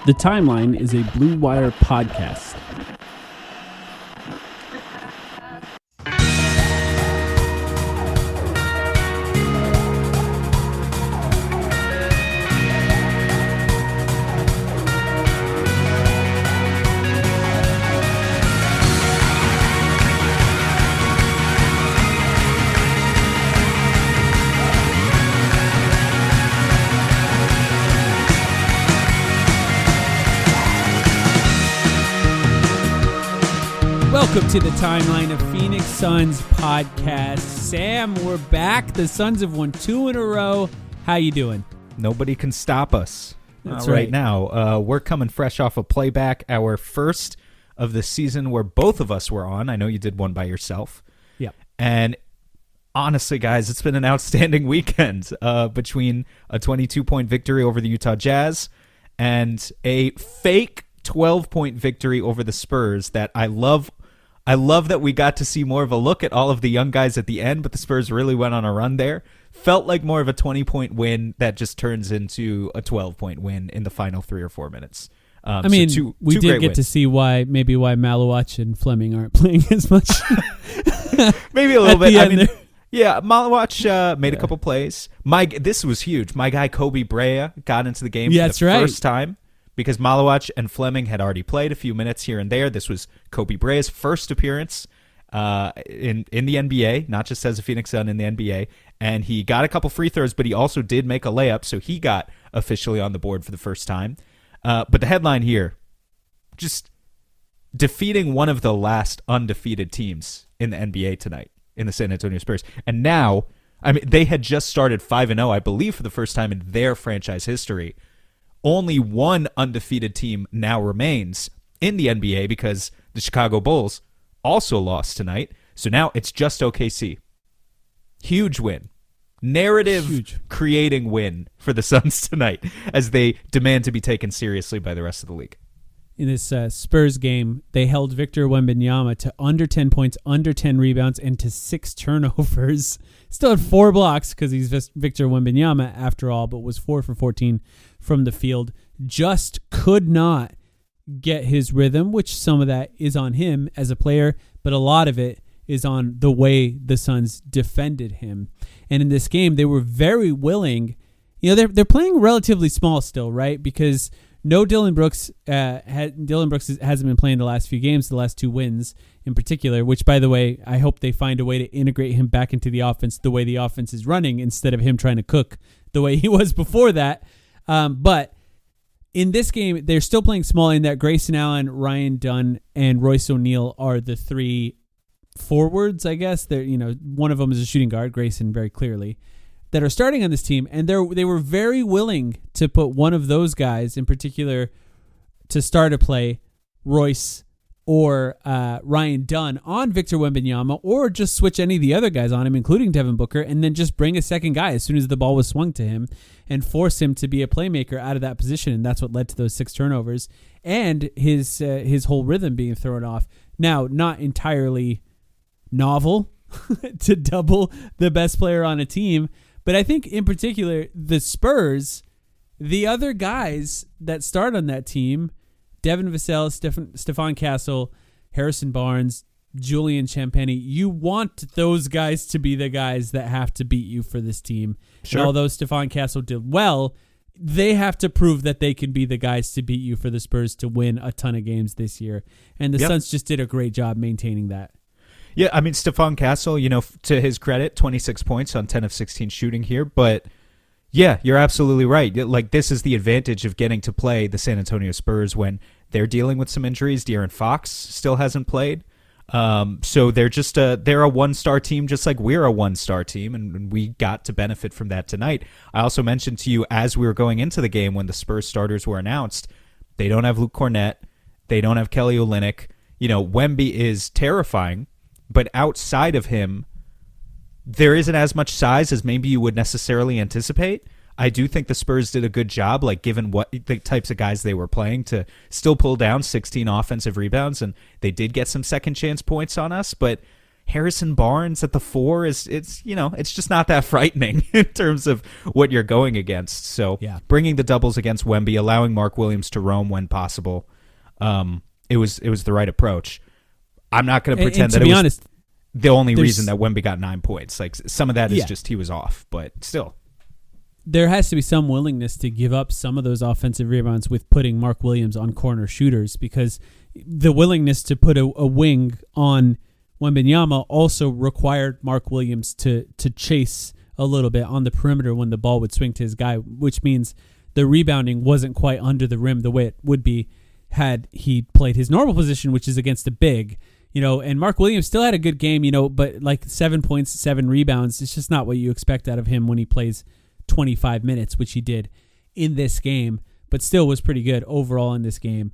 The Timeline is a Blue Wire podcast. Welcome to the Timeline of Phoenix Suns podcast. Sam, we're back. The Suns have won 2 in a row. How you doing? Nobody can stop us. That's right right. now. We're coming fresh off a playback, our first of the season where both of us were on. I know you did one by yourself. Yeah. And honestly, guys, it's been an outstanding weekend between a 22-point victory over the Utah Jazz and a fake 12-point victory over the Spurs that I love that we got to see more of a look at all of the young guys at the end, but the Spurs really went on a run there. Felt like more of a 20-point win that just turns into a 12-point win in the final 3 or 4 minutes. We did get to see why Malawach and Fleming aren't playing as much. Maybe a little bit. I mean, yeah, Malawach made a couple plays. This was huge. My guy Kobe Brea got into the game for the first time. Because Malawach and Fleming had already played a few minutes here and there. This was Kobe Brea's first appearance in the NBA, not just as a Phoenix Sun in the NBA. And he got a couple free throws, but he also did make a layup, so he got officially on the board for the first time. But the headline here, just defeating one of the last undefeated teams in the NBA tonight in the San Antonio Spurs. And now, I mean, they had just started 5-0, I believe, for the first time in their franchise history. Only one undefeated team now remains in the NBA because the Chicago Bulls also lost tonight. So now it's just OKC. Huge win. Narrative creating win for the Suns tonight as they demand to be taken seriously by the rest of the league. in this Spurs game, they held Victor Wembanyama to under 10 points, under 10 rebounds, and to 6 turnovers. Still had 4 blocks because he's just Victor Wembanyama after all, but was 4 for 14 from the field. Just could not get his rhythm, which some of that is on him as a player, but a lot of it is on the way the Suns defended him. And in this game, they were very willing. You know, they're playing relatively small still, right? Because no Dylan Brooks. Dylan Brooks hasn't been playing the last few games, the last 2 wins in particular. Which, by the way, I hope they find a way to integrate him back into the offense the way the offense is running, instead of him trying to cook the way he was before that. But in this game, they're still playing small. In that Grayson Allen, Ryan Dunn, and Royce O'Neal are the 3 forwards, I guess. They're, you know, one of them is a shooting guard, Grayson, very clearly, that are starting on this team, and they were very willing to put one of those guys in particular to start a play, Royce or Ryan Dunn, on Victor Wembanyama, or just switch any of the other guys on him, including Devin Booker, and then just bring a second guy as soon as the ball was swung to him and force him to be a playmaker out of that position, and that's what led to those 6 turnovers and his whole rhythm being thrown off. Now, not entirely novel to double the best player on a team, but I think in particular the Spurs, the other guys that start on that team, Devin Vassell, Stephon Castle, Harrison Barnes, Julian Champagnie, you want those guys to be the guys that have to beat you for this team. Sure. And although Stephon Castle did well, they have to prove that they can be the guys to beat you for the Spurs to win a ton of games this year. And the Suns just did a great job maintaining that. Yeah, I mean, Stephon Castle, you know, to his credit, 26 points on 10 of 16 shooting here. But, yeah, you're absolutely right. Like, this is the advantage of getting to play the San Antonio Spurs when they're dealing with some injuries. De'Aaron Fox still hasn't played. So they're just they're a one-star team, just like we're a one-star team, and we got to benefit from that tonight. I also mentioned to you as we were going into the game when the Spurs starters were announced, they don't have Luke Kornet. They don't have Kelly Olynyk. You know, Wemby is terrifying. But outside of him, there isn't as much size as maybe you would necessarily anticipate. I do think the Spurs did a good job, like given what the types of guys they were playing, to still pull down 16 offensive rebounds, and they did get some second chance points on us. But Harrison Barnes at the 4 it's just not that frightening in terms of what you're going against. So bringing the doubles against Wemby, allowing Mark Williams to roam when possible, it was the right approach. I'm not going to pretend that it was honest, the only reason that Wemby got 9 points. Like some of that is just he was off, but still. There has to be some willingness to give up some of those offensive rebounds with putting Mark Williams on corner shooters, because the willingness to put a wing on Wembanyama also required Mark Williams to chase a little bit on the perimeter when the ball would swing to his guy, which means the rebounding wasn't quite under the rim the way it would be had he played his normal position, which is against a big. And Mark Williams still had a good game, but like 7 points, 7 rebounds, it's just not what you expect out of him when he plays 25 minutes, which he did in this game, but still was pretty good overall in this game.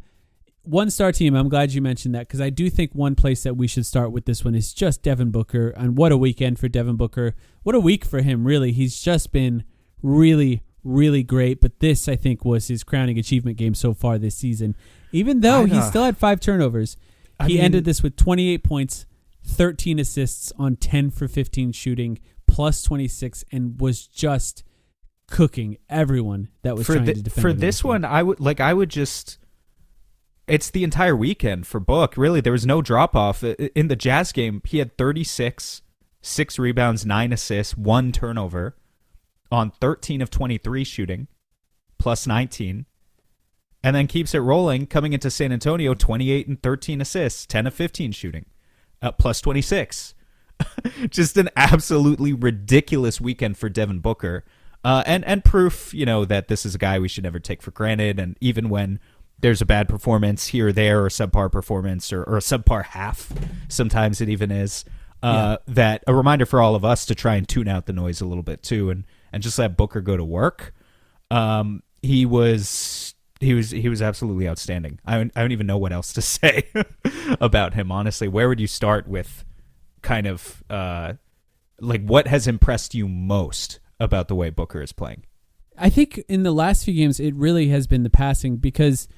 1-star team, I'm glad you mentioned that, because I do think one place that we should start with this one is just Devin Booker. And what a weekend for Devin Booker. What a week for him, really. He's just been really, really great, but this, I think, was his crowning achievement game so far this season. Even though he still had 5 turnovers, he ended this with 28 points, 13 assists on 10 for 15 shooting, plus 26, and was just cooking everyone that was trying to defend for this one. I would just, it's the entire weekend for Book. Really, there was no drop off in the Jazz game. He had 36, 6 rebounds, 9 assists, 1 turnover on 13 of 23 shooting, plus 19, and then keeps it rolling coming into San Antonio. 28 and 13 assists, 10 of 15 shooting, plus 26. Just an absolutely ridiculous weekend for Devin Booker. And proof, that this is a guy we should never take for granted. And even when there's a bad performance here or there, or subpar performance, or a subpar half, sometimes it even is, that a reminder for all of us to try and tune out the noise a little bit too, and just let Booker go to work. He was absolutely outstanding. I don't even know what else to say about him, honestly. Where would you start with kind of what has impressed you most about the way Booker is playing? I think in the last few games, it really has been the passing, because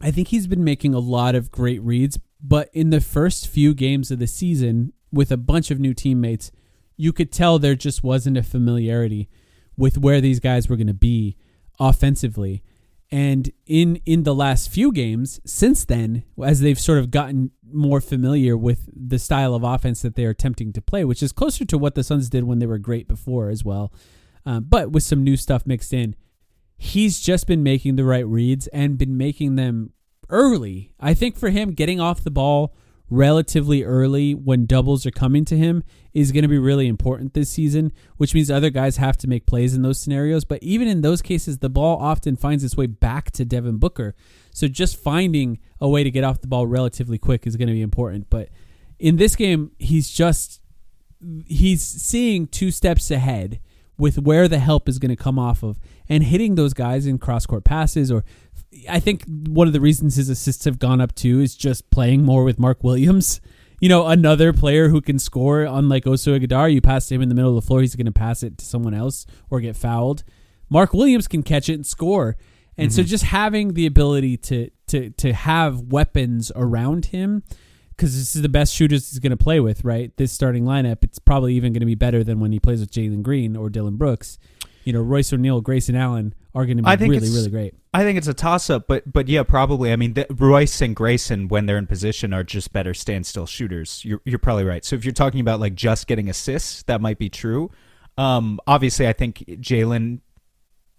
I think he's been making a lot of great reads, but in the first few games of the season with a bunch of new teammates, you could tell there just wasn't a familiarity with where these guys were going to be offensively. And in the last few games since then, as they've sort of gotten more familiar with the style of offense that they are attempting to play, which is closer to what the Suns did when they were great before as well, but with some new stuff mixed in, he's just been making the right reads and been making them early. I think for him, getting off the ball relatively early when doubles are coming to him is going to be really important this season, which means other guys have to make plays in those scenarios. But even in those cases, the ball often finds its way back to Devin Booker. So just finding a way to get off the ball relatively quick is going to be important. But in this game, he's seeing 2 steps ahead with where the help is going to come off of, and hitting those guys in cross-court passes. Or I think one of the reasons his assists have gone up too is just playing more with Mark Williams. Another player who can score, unlike Oso Ighodaro. You pass to him in the middle of the floor, he's going to pass it to someone else or get fouled. Mark Williams can catch it and score. And so just having the ability to have weapons around him, because this is the best shooters he's going to play with, right? This starting lineup, it's probably even going to be better than when he plays with Jalen Green or Dylan Brooks. Royce O'Neal, Grayson Allen are going to be really, really great. I think it's a toss-up, but yeah, probably. I mean, Royce and Grayson, when they're in position, are just better standstill shooters. You're probably right. So if you're talking about just getting assists, that might be true. Obviously, I think Jalen,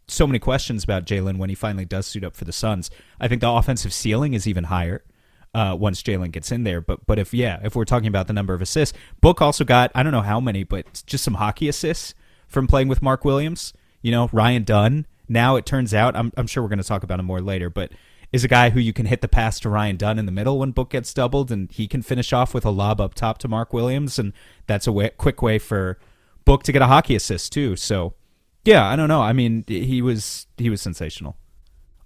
so many questions about Jalen when he finally does suit up for the Suns. I think the offensive ceiling is even higher once Jalen gets in there. But if we're talking about the number of assists, Book also got, I don't know how many, but just some hockey assists from playing with Mark Williams. Ryan Dunn, now it turns out, I'm sure we're going to talk about him more later, but is a guy who you can hit the pass to Ryan Dunn in the middle when Book gets doubled, and he can finish off with a lob up top to Mark Williams, and that's a quick way for Book to get a hockey assist too. So yeah, I don't know. I mean, he was sensational.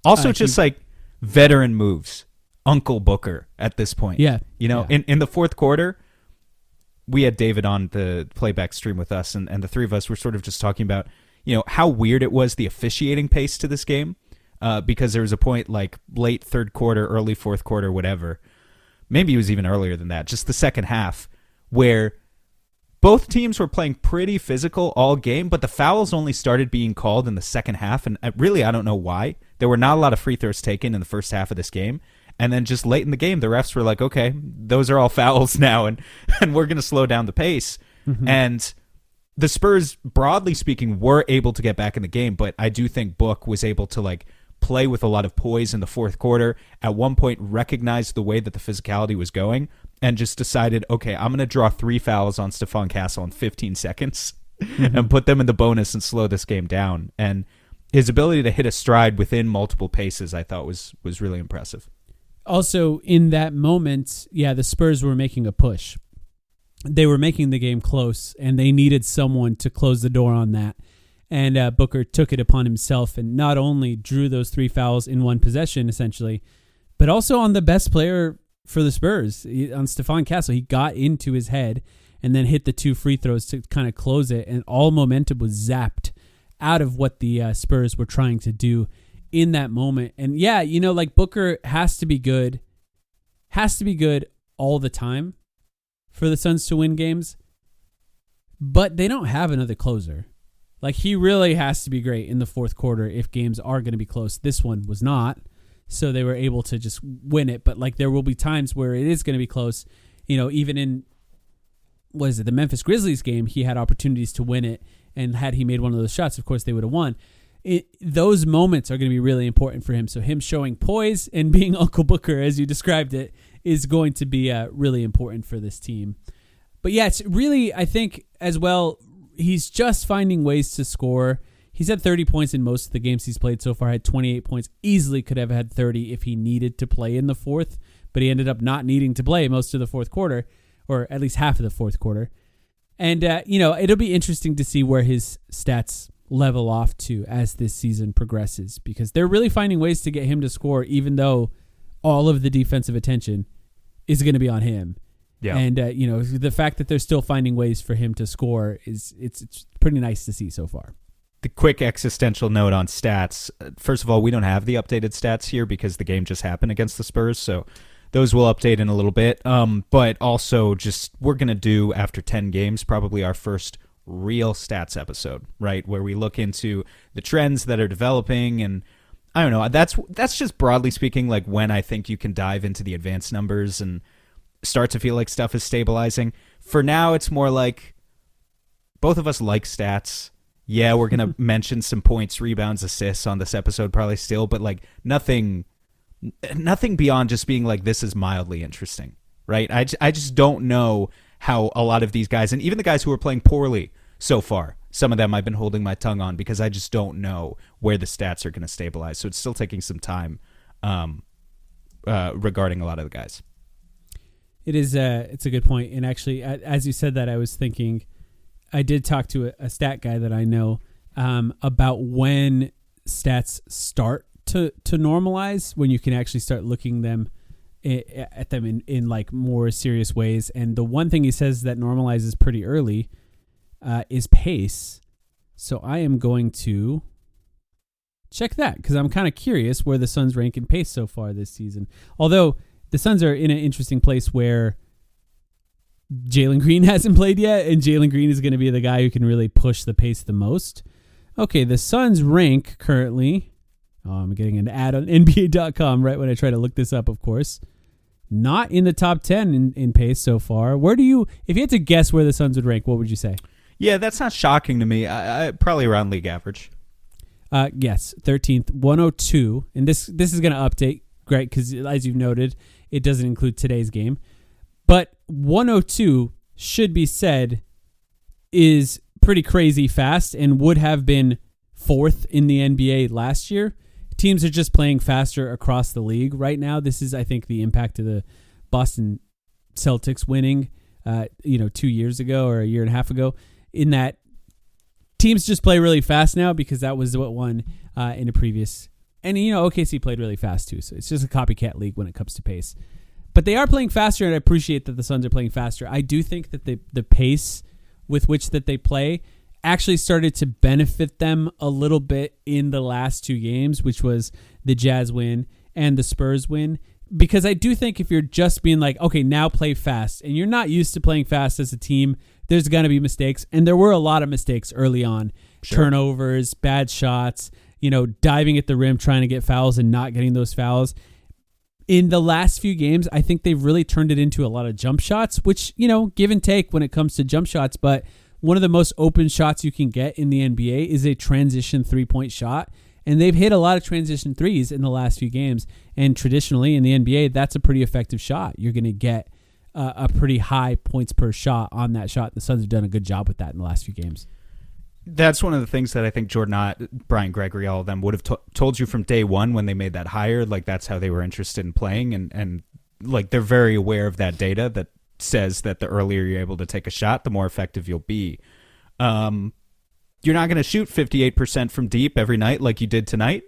Also, just veteran moves. Uncle Booker at this point. Yeah. In the fourth quarter, we had David on the playback stream with us, and the three of us were sort of just talking about, how weird it was, the officiating pace to this game, because there was a point late third quarter, early fourth quarter, whatever. Maybe it was even earlier than that, just the second half, where both teams were playing pretty physical all game, but the fouls only started being called in the second half, and I don't know why. There were not a lot of free throws taken in the first half of this game, and then just late in the game, the refs were like, okay, those are all fouls now, and we're going to slow down the pace. Mm-hmm. And the Spurs, broadly speaking, were able to get back in the game, but I do think Book was able to play with a lot of poise in the fourth quarter. At one point, recognized the way that the physicality was going and just decided, okay, I'm going to draw 3 fouls on Stephon Castle in 15 seconds and put them in the bonus and slow this game down. And his ability to hit a stride within multiple paces, I thought was really impressive. Also, in that moment, the Spurs were making a push. They were making the game close, and they needed someone to close the door on that. And Booker took it upon himself and not only drew those 3 fouls in one possession, essentially, but also on the best player for the Spurs, on Stephon Castle. He got into his head and then hit the 2 free throws to kind of close it, and all momentum was zapped out of what the Spurs were trying to do in that moment. And Booker has to be good all the time for the Suns to win games, but they don't have another closer. He really has to be great in the fourth quarter if games are going to be close. This one was not, so they were able to just win it. But there will be times where it is going to be close. Even in the Memphis Grizzlies game, he had opportunities to win it, and had he made one of those shots, of course they would have won. Those moments are going to be really important for him. So him showing poise and being Uncle Booker, as you described it, is going to be really important for this team. But it's really, I think, as well, he's just finding ways to score. He's had 30 points in most of the games he's played so far, had 28 points, easily could have had 30 if he needed to play in the fourth, but he ended up not needing to play most of the fourth quarter, or at least half of the fourth quarter. And, it'll be interesting to see where his stats level off to as this season progresses, because they're really finding ways to get him to score, even though all of the defensive attention is going to be on him. Yeah. And, the fact that they're still finding ways for him to score it's pretty nice to see so far. The quick existential note on stats. First of all, we don't have the updated stats here because the game just happened against the Spurs, so those will update in a little bit. But also we're going to do, after 10 games, probably our first real stats episode, right? Where we look into the trends that are developing, and I don't know, that's just broadly speaking when I think you can dive into the advanced numbers and start to feel like stuff is stabilizing. For now, it's more both of us like stats. Yeah, we're going to mention some points, rebounds, assists on this episode probably still, but nothing beyond just being this is mildly interesting, right? I just don't know how a lot of these guys, and even the guys who are playing poorly so far, some of them I've been holding my tongue on because I just don't know where the stats are going to stabilize. So it's still taking some time regarding a lot of the guys. It's a good point. And actually, as you said that, I was thinking, I did talk to a stat guy that I know about when stats start to normalize, when you can actually start looking at them in more serious ways. And the one thing he says that normalizes pretty early is pace. So I am going to check that because I'm kind of curious where the Suns rank in pace so far this season. Although the Suns are in an interesting place where Jalen Green hasn't played yet, and Jalen Green is going to be the guy who can really push the pace the most. Okay, the Suns rank currently, I'm getting an ad on NBA.com right when I try to look this up, of course, not in the top 10 in pace so far. If you had to guess where the Suns would rank, what would you say? Yeah, that's not shocking to me. I probably around league average. Yes, 13th, 102. And this is going to update, great, because as you've noted, it doesn't include today's game. But 102, should be said, is pretty crazy fast and would have been 4th in the NBA last year. Teams are just playing faster across the league right now. This is, I think, the impact of the Boston Celtics winning 2 years ago or a year and a half ago, in that teams just play really fast now because that was what won in a previous. And, OKC played really fast too, so it's just a copycat league when it comes to pace. But they are playing faster, and I appreciate that the Suns are playing faster. I do think that the pace with which that they play actually started to benefit them a little bit in the last 2 games, which was the Jazz win and the Spurs win, because I do think if you're just being like, okay, now play fast, and you're not used to playing fast as a team, there's going to be mistakes. And there were a lot of mistakes early on. Sure. Turnovers, bad shots, diving at the rim, trying to get fouls and not getting those fouls. In the last few games, I think they've really turned it into a lot of jump shots, which, give and take when it comes to jump shots. But one of the most open shots you can get in the NBA is a transition 3-point shot. And they've hit a lot of transition threes in the last few games. And traditionally in the NBA, that's a pretty effective shot. You're going to get a pretty high points per shot on that shot. The Suns have done a good job with that in the last few games. That's one of the things that I think Jordan Ott, Brian Gregory, all of them would have told you from day one when they made that hire. Like, that's how they were interested in playing. And like, they're very aware of that data that says that the earlier you're able to take a shot, the more effective you'll be. You're not going to shoot 58% from deep every night like you did tonight.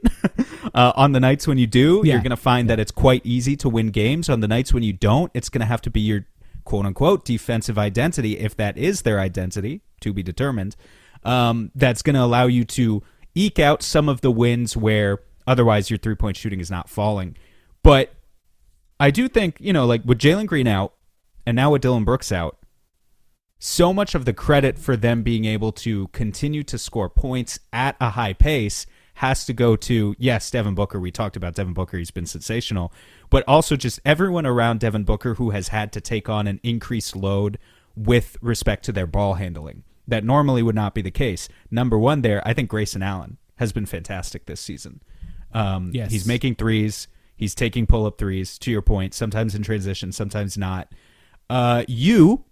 On the nights when you do, you're going to find that it's quite easy to win games. On the nights when you don't, it's going to have to be your quote-unquote defensive identity, if that is their identity, to be determined. That's going to allow you to eke out some of the wins where otherwise your three-point shooting is not falling. But I do think, like with Jalen Green out and now with Dillon Brooks out, so much of the credit for them being able to continue to score points at a high pace has to go to, yes, Devin Booker. We talked about Devin Booker. He's been sensational. But also just everyone around Devin Booker who has had to take on an increased load with respect to their ball handling. That normally would not be the case. Number one there, I think Grayson Allen has been fantastic this season. Yes. He's making threes. He's taking pull-up threes, to your point, sometimes in transition, sometimes not. You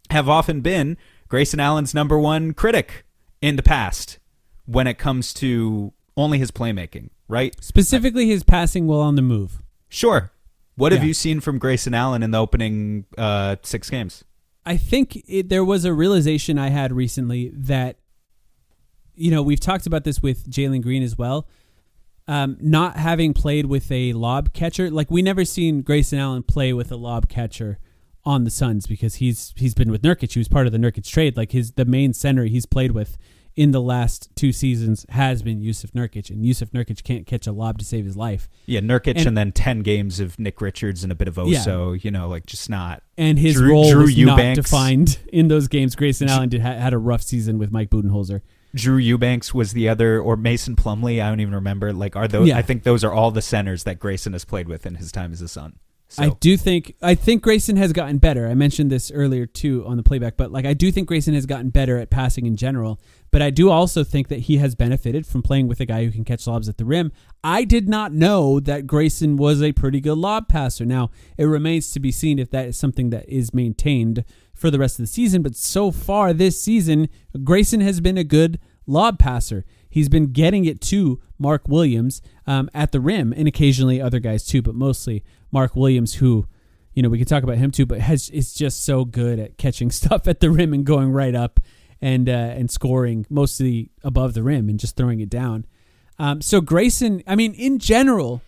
have often been Grayson Allen's number one critic in the past when it comes to only his playmaking, right? Specifically his passing while on the move. Sure. What have you seen from Grayson Allen in the opening 6 games? I think there was a realization I had recently that, we've talked about this with Jalen Green as well. Not having played with a lob catcher, like we never seen Grayson Allen play with a lob catcher on the Suns because he's been with Nurkic. He was part of the Nurkic trade. Like the main center he's played with in the last 2 seasons has been Jusuf Nurkic, and Jusuf Nurkic can't catch a lob to save his life. Yeah, Nurkic and then 10 games of Nick Richards and a bit of Oso, just not. And his role was not defined in those games. Grayson Allen had a rough season with Mike Budenholzer. Drew Eubanks was the other, or Mason Plumlee, I don't even remember. Like, are those? Yeah. I think those are all the centers that Grayson has played with in his time as a Sun. So. I think Grayson has gotten better. I mentioned this earlier too on the playback, but I do think Grayson has gotten better at passing in general. But I do also think that he has benefited from playing with a guy who can catch lobs at the rim. I did not know that Grayson was a pretty good lob passer. Now, it remains to be seen if that is something that is maintained for the rest of the season. But so far this season, Grayson has been a good lob passer. He's been getting it to Mark Williams at the rim, and occasionally other guys too, but mostly Mark Williams, who, we can talk about him too, but is just so good at catching stuff at the rim and going right up and scoring mostly above the rim and just throwing it down. So Grayson, in general,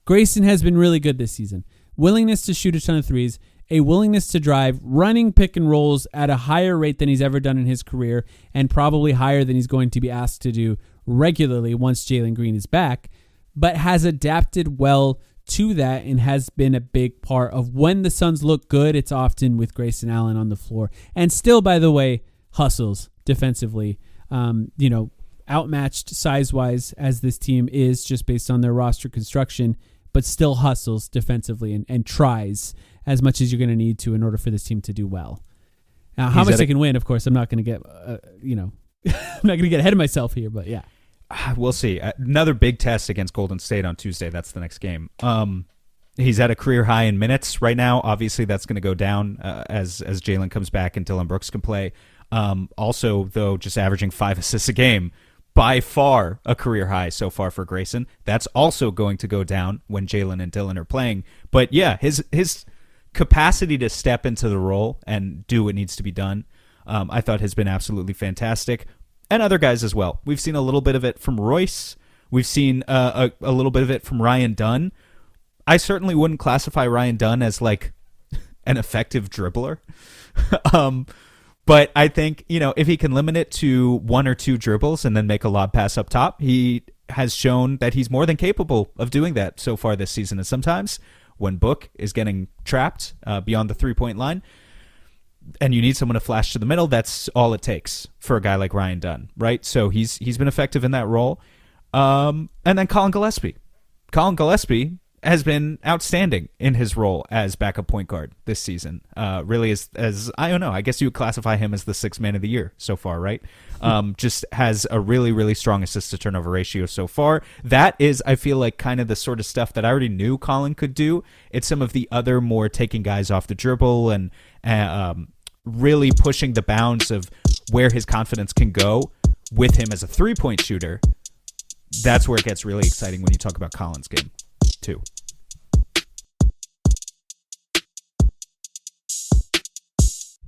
Grayson has been really good this season. Willingness to shoot a ton of threes, a willingness to drive, running pick and rolls at a higher rate than he's ever done in his career, and probably higher than he's going to be asked to do regularly once Jalen Green is back, but has adapted well to that and has been a big part of when the Suns look good. It's often with Grayson Allen on the floor, and still, by the way, hustles defensively. Outmatched size-wise as this team is just based on their roster construction, but still hustles defensively and tries as much as you're going to need to in order for this team to do well. Now, how much they can win, of course, I'm not going to get, I'm not going to get ahead of myself here, but yeah. We'll see. Another big test against Golden State on Tuesday. That's the next game. He's at a career high in minutes right now. Obviously, that's going to go down as Jalen comes back and Dillon Brooks can play. Also, though, just averaging 5 assists a game, by far a career high so far for Grayson. That's also going to go down when Jalen and Dillon are playing. But yeah, his capacity to step into the role and do what needs to be done, I thought has been absolutely fantastic. And other guys as well. We've seen a little bit of it from Royce. We've seen a little bit of it from Ryan Dunn. I certainly wouldn't classify Ryan Dunn as like an effective dribbler. But I think, if he can limit it to 1 or 2 dribbles and then make a lob pass up top, he has shown that he's more than capable of doing that so far this season. And sometimes when Book is getting trapped beyond the 3-point line, and you need someone to flash to the middle, that's all it takes for a guy like Ryan Dunn, right? So he's been effective in that role. And then Colin Gillespie. Colin Gillespie has been outstanding in his role as backup point guard this season. Really, as I don't know, I guess you would classify him as the sixth man of the year so far, right? Just has a really, really strong assist to turnover ratio so far. That is, I feel like, kind of the sort of stuff that I already knew Colin could do. It's some of the other more taking guys off the dribble and really pushing the bounds of where his confidence can go with him as a 3-point shooter. That's where it gets really exciting when you talk about Colin's game, too.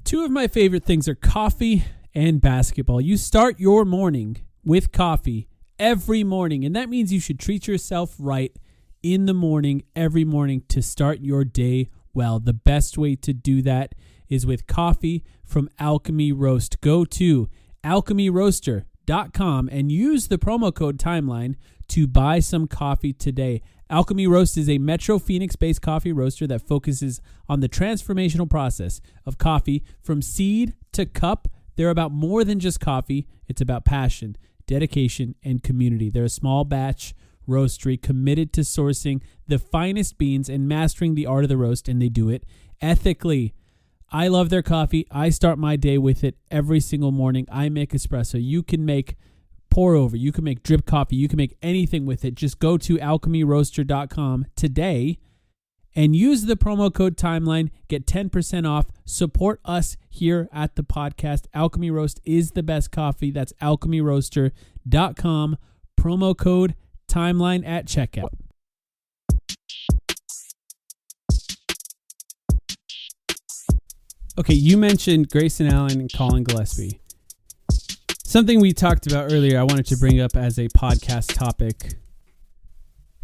Two of my favorite things are coffee and basketball. You start your morning with coffee every morning, and that means you should treat yourself right in the morning, every morning, to start your day well. The best way to do that is with coffee from Alchemy Roast. Go to alchemyroaster.com and use the promo code Timeline to buy some coffee today. Alchemy Roast is a Metro Phoenix-based coffee roaster that focuses on the transformational process of coffee from seed to cup. They're about more than just coffee. It's about passion, dedication, and community. They're a small batch roastery committed to sourcing the finest beans and mastering the art of the roast, and they do it ethically. I love their coffee. I start my day with it every single morning. I make espresso. You can make pour over. You can make drip coffee. You can make anything with it. Just go to alchemyroaster.com today and use the promo code Timeline. Get 10% off. Support us here at the podcast. Alchemy Roast is the best coffee. That's alchemyroaster.com. Promo code Timeline at checkout. Okay, you mentioned Grayson Allen and Colin Gillespie. Something we talked about earlier, I wanted to bring up as a podcast topic.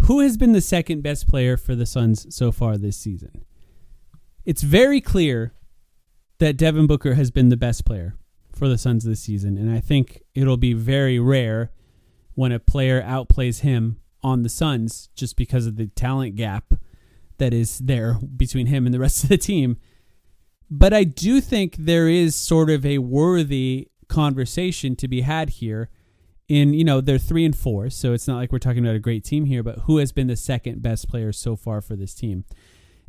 Who has been the second best player for the Suns so far this season? It's very clear that Devin Booker has been the best player for the Suns this season, and I think it'll be very rare when a player outplays him on the Suns just because of the talent gap that is there between him and the rest of the team. But I do think there is sort of a worthy conversation to be had here in, they're 3-4, so it's not like we're talking about a great team here, but who has been the second best player so far for this team?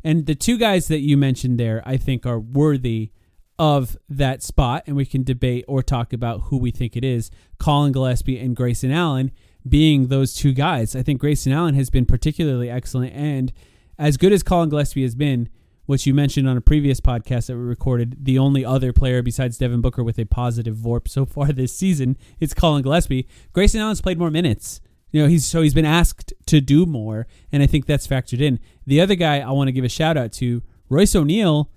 And the two guys that you mentioned there, I think, are worthy of that spot, and we can debate or talk about who we think it is. Colin Gillespie and Grayson Allen being those two guys. I think Grayson Allen has been particularly excellent, and as good as Colin Gillespie has been, which you mentioned on a previous podcast that we recorded, the only other player besides Devin Booker with a positive VORP so far this season is Colin Gillespie. Grayson Allen's played more minutes. He's been asked to do more, and I think that's factored in. The other guy I want to give a shout out to, Royce O'Neal,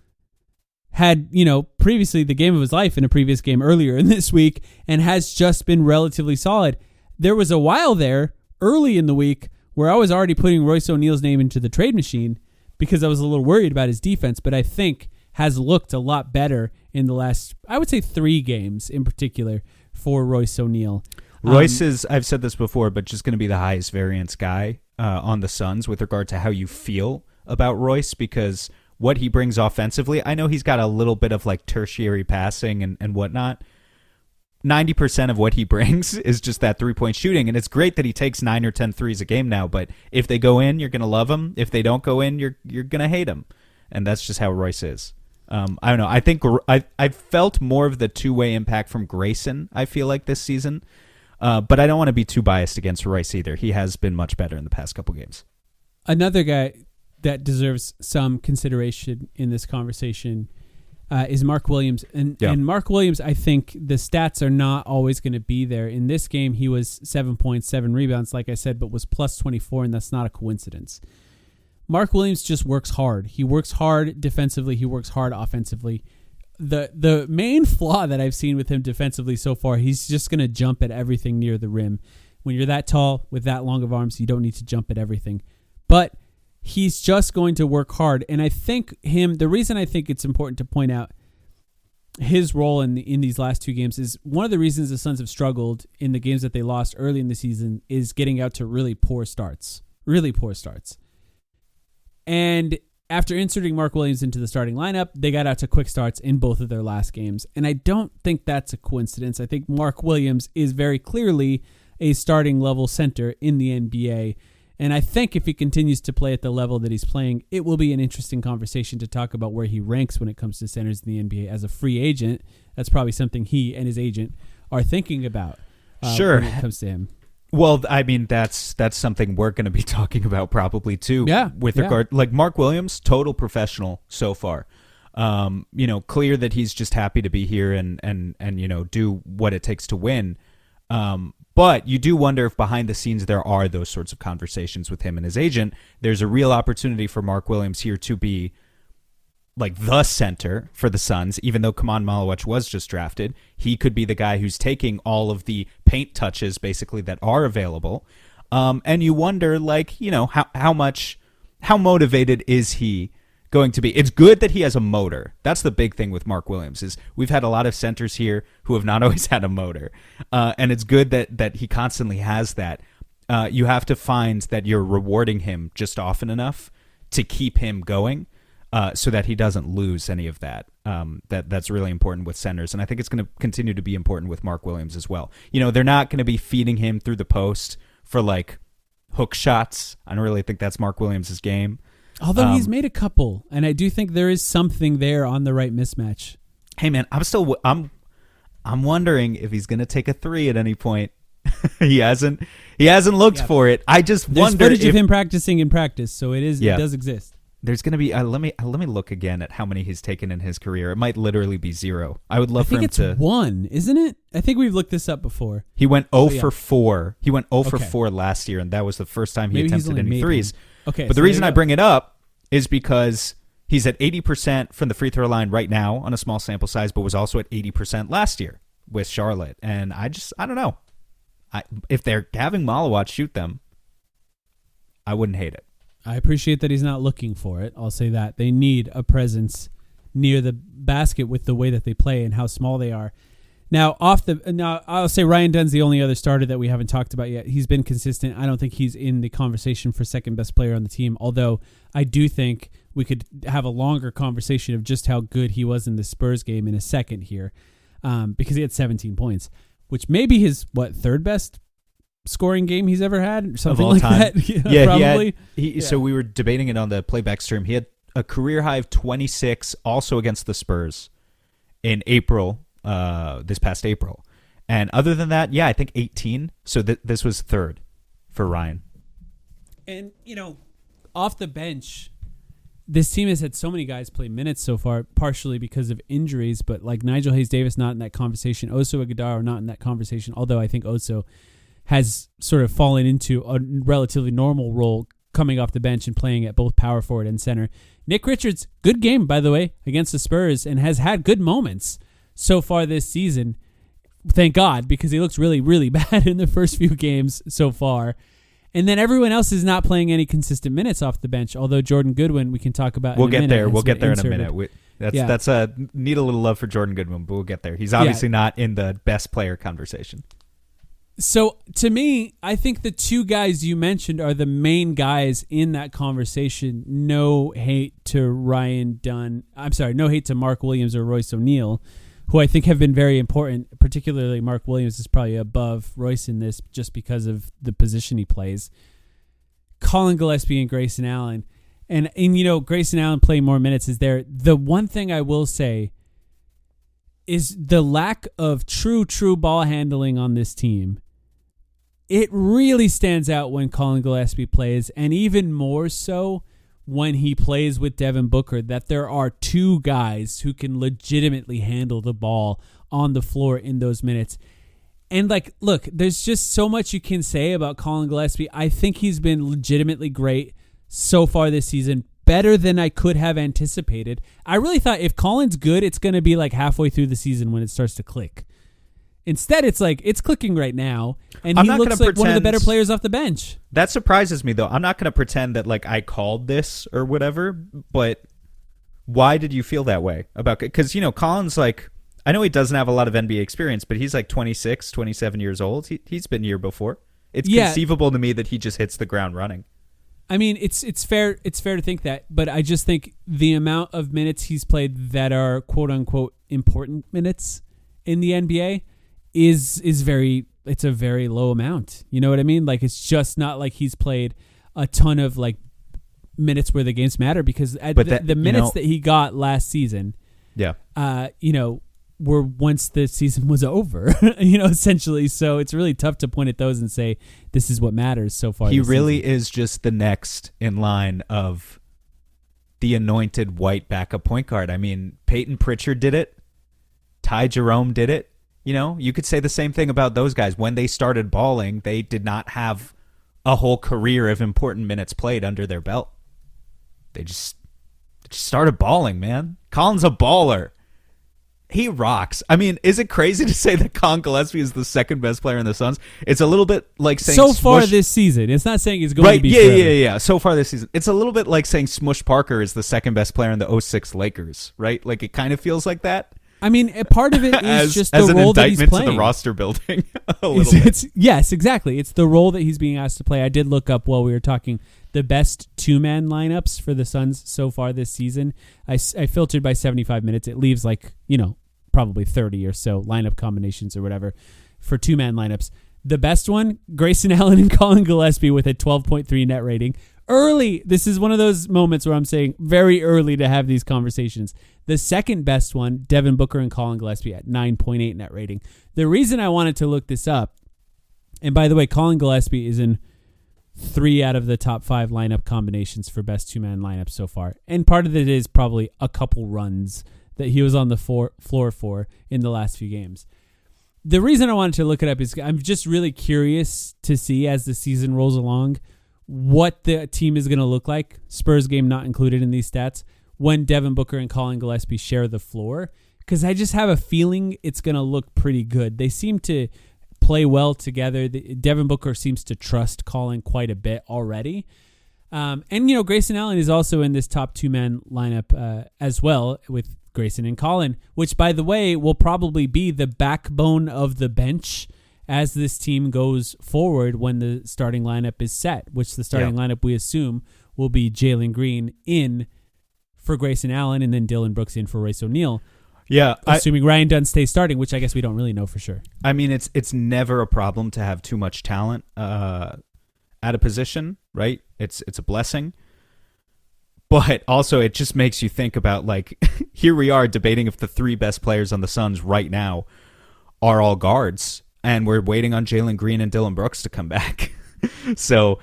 had, previously the game of his life in a previous game earlier in this week, and has just been relatively solid. There was a while there early in the week where I was already putting Royce O'Neal's name into the trade machine because I was a little worried about his defense, but I think has looked a lot better in the last, I would say, 3 games in particular for Royce O'Neal. Royce is, I've said this before, but just going to be the highest variance guy on the Suns with regard to how you feel about Royce, because what he brings offensively, I know he's got a little bit of like tertiary passing and whatnot. 90% of what he brings is just that 3-point shooting, and it's great that he takes 9 or 10 threes a game now, but if they go in, you're going to love him. If they don't go in, you're going to hate him, and that's just how Royce is. I don't know. I think I felt more of the two-way impact from Grayson, I feel like, this season, but I don't want to be too biased against Royce either. He has been much better in the past couple games. Another guy that deserves some consideration in this conversation is Mark Williams. And Mark Williams, I think the stats are not always going to be there. In this game, he was 7 points, 7 rebounds, like I said, but was plus 24, and that's not a coincidence. Mark Williams just works hard. He works hard defensively. He works hard offensively. The main flaw that I've seen with him defensively so far, he's just going to jump at everything near the rim. When you're that tall with that long of arms, you don't need to jump at everything. But he's just going to work hard. And I think the reason I think it's important to point out his role in these last 2 games is one of the reasons the Suns have struggled in the games that they lost early in the season is getting out to really poor starts. And after inserting Mark Williams into the starting lineup, they got out to quick starts in both of their last games. And I don't think that's a coincidence. I think Mark Williams is very clearly a starting level center in the NBA. And I think if he continues to play at the level that he's playing, it will be an interesting conversation to talk about where he ranks when it comes to centers in the NBA as a free agent. That's probably something he and his agent are thinking about. Sure. When it comes to him. Well, I mean, that's something we're going to be talking about probably too. Yeah. With regard, like Mark Williams, total professional so far. Clear that he's just happy to be here and do what it takes to win. But you do wonder if behind the scenes there are those sorts of conversations with him and his agent. There's a real opportunity for Mark Williams here to be like the center for the Suns, even though Kaman Malewich was just drafted. He could be the guy who's taking all of the paint touches basically that are available. And you wonder, how motivated is he going to be? It's good that he has a motor. That's the big thing with Mark Williams is we've had a lot of centers here who have not always had a motor. And it's good that he constantly has that. You have to find that you're rewarding him just often enough to keep him going. So that he doesn't lose any of that. That's really important with centers, and I think it's going to continue to be important with Mark Williams as well. They're not going to be feeding him through the post for like hook shots. I don't really think that's Mark Williams' game. Although he's made a couple, and I do think there is something there on the right mismatch. Hey man, I'm wondering if he's going to take a three at any point. He hasn't looked for it. I just There's wonder footage of him practicing in practice, so it does exist. There's going to be let me look again at how many he's taken in his career. It might literally be 0. I would love for him to. I think it's 1, isn't it? I think we've looked this up before. He went 0 for 4. He went 0 for 4 last year, and that was the first time he attempted any threes. Okay, but the reason I bring it up is because he's at 80% from the free throw line right now on a small sample size, but was also at 80% last year with Charlotte. And I don't know. If they're having Malewich shoot them, I wouldn't hate it. I appreciate that he's not looking for it. I'll say that. They need a presence near the basket with the way that they play and how small they are. Now, I'll say Ryan Dunn's the only other starter that we haven't talked about yet. He's been consistent. I don't think he's in the conversation for second best player on the team, although I do think we could have a longer conversation of just how good he was in the Spurs game in a second here, because he had 17 points, which may be his, third best scoring game he's ever had, something like time. That. Yeah, probably. So we were debating it on the playback stream. He had a career high of 26, also against the Spurs in April, this past April. And other than that, I think 18. So this was third for Ryan. And off the bench, this team has had so many guys play minutes so far, partially because of injuries. But like Nigel Hayes-Davis, not in that conversation. Oso Ighodaro, not in that conversation. Although I think Oso has sort of fallen into a relatively normal role coming off the bench and playing at both power forward and center. Nick Richards, good game, by the way, against the Spurs, and has had good moments so far this season. Thank God, because he looks really, really bad in the first few games so far. And then everyone else is not playing any consistent minutes off the bench, although Jordan Goodwin, we can talk about We'll get there. We'll get there in a minute. That's need a little love for Jordan Goodwin, but we'll get there. He's obviously not in the best player conversation. So, to me, I think the two guys you mentioned are the main guys in that conversation. No hate to Ryan Dunn. I'm sorry, no hate to Mark Williams or Royce O'Neal, who I think have been very important. Particularly Mark Williams is probably above Royce in this just because of the position he plays. Colin Gillespie and Grayson Allen. And Grayson Allen playing more minutes is there. The one thing I will say is the lack of true ball handling on this team. It really stands out when Colin Gillespie plays, and even more so when he plays with Devin Booker, that there are two guys who can legitimately handle the ball on the floor in those minutes. And look, there's just so much you can say about Colin Gillespie. I think he's been legitimately great so far this season, better than I could have anticipated. I really thought if Colin's good, it's going to be halfway through the season when it starts to click. Instead, it's it's clicking right now, and he looks like one of the better players off the bench. That surprises me, though. I'm not going to pretend that I called this or whatever, but why did you feel that way about it? Because, Colin's I know he doesn't have a lot of NBA experience, but he's 26, 27 years old. He's been here before. It's conceivable to me that he just hits the ground running. I mean, it's fair to think that, but I just think the amount of minutes he's played that are quote unquote important minutes in the NBA is it's a very low amount. You know what I mean? Like, it's just not like he's played a ton of like minutes where the games matter, because the minutes that he got last season, were once the season was over, essentially. So it's really tough to point at those and say this is what matters so far. He really is just the next in line of the anointed white backup point guard. I mean, Peyton Pritchard did it. Ty Jerome did it. You could say the same thing about those guys. When they started balling, they did not have a whole career of important minutes played under their belt. They just started balling, man. Colin's a baller. He rocks. I mean, is it crazy to say that Colin Gillespie is the second best player in the Suns? It's a little bit like saying so far this season. It's not saying he's going to be forever. Yeah. So far this season. It's a little bit like saying Smush Parker is the second best player in the 2006 Lakers, right? Like, it kind of feels like that. I mean, part of it is just the role that he's playing. As an indictment to the roster building a little bit. Yes, exactly. It's the role that he's being asked to play. I did look up while we were talking the best two-man lineups for the Suns so far this season. I filtered by 75 minutes. It leaves probably 30 or so lineup combinations or whatever for two-man lineups. The best one, Grayson Allen and Colin Gillespie with a 12.3 net rating. Early, this is one of those moments where I'm saying very early to have these conversations. The second best one, Devin Booker and Colin Gillespie at 9.8 net rating. The reason I wanted to look this up, and by the way, Colin Gillespie is in 3 out of the top 5 lineup combinations for best two-man lineups so far. And part of it is probably a couple runs that he was on the floor for in the last few games. The reason I wanted to look it up is I'm just really curious to see as the season rolls along what the team is going to look like, Spurs game not included in these stats, when Devin Booker and Colin Gillespie share the floor, because I just have a feeling it's going to look pretty good. They seem to play well together. Devin Booker seems to trust Colin quite a bit already. And Grayson Allen is also in this top two-man lineup as well with Grayson and Colin, which, by the way, will probably be the backbone of the bench as this team goes forward when the starting lineup is set, which the starting lineup we assume will be Jalen Green in for Grayson Allen and then Dillon Brooks in for Royce O'Neal. Yeah, assuming Ryan Dunn stays starting, which I guess we don't really know for sure. I mean, it's never a problem to have too much talent at a position, right? It's a blessing. But also, it just makes you think about, like, here we are debating if the 3 best players on the Suns right now are all guards, and we're waiting on Jalen Green and Dillon Brooks to come back. So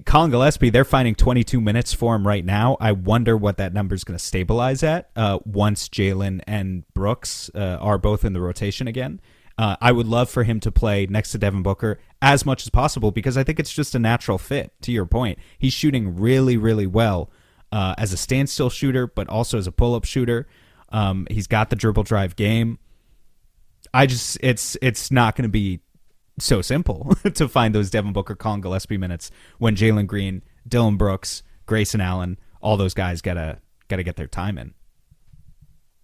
Colin Gillespie, they're finding 22 minutes for him right now. I wonder what that number is going to stabilize at once Jalen and Brooks are both in the rotation again. I would love for him to play next to Devin Booker as much as possible, because I think it's just a natural fit, to your point. He's shooting really, really well as a standstill shooter, but also as a pull-up shooter. He's got the dribble drive game. It's not going to be so simple to find those Devin Booker, Colin Gillespie minutes when Jalen Green, Dillon Brooks, Grayson Allen, all those guys gotta get their time in.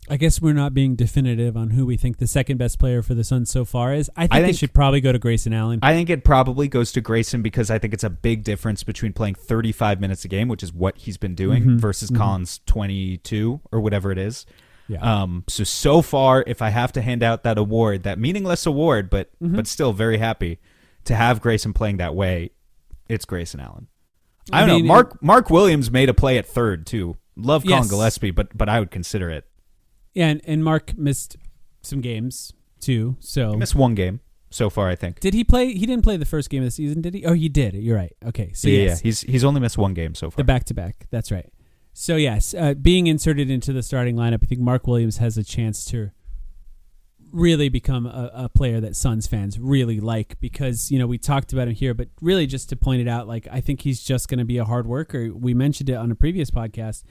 I guess we're not being definitive on who we think the second best player for the Suns so far is. I think it should probably go to Grayson Allen. I think it probably goes to Grayson because I think it's a big difference between playing 35 minutes a game, which is what he's been doing, versus Colin's 22 or whatever it is. Yeah. So far, if I have to hand out that award, that meaningless award, but still very happy to have Grayson playing that way, it's Grayson Allen. I don't know. Mark Williams made a play at third too. Love Colin Gillespie, but I would consider it. Yeah, and Mark missed some games too. So he missed one game so far, I think. Did he play? He didn't play the first game of the season, did he? Oh, he did. You're right. Okay, so yeah, he's only missed one game so far. The back-to-back. That's right. So yes, being inserted into the starting lineup, I think Mark Williams has a chance to really become a player that Suns fans really like, because we talked about him here, but really just to point it out, like, I think he's just going to be a hard worker. We mentioned it on a previous podcast.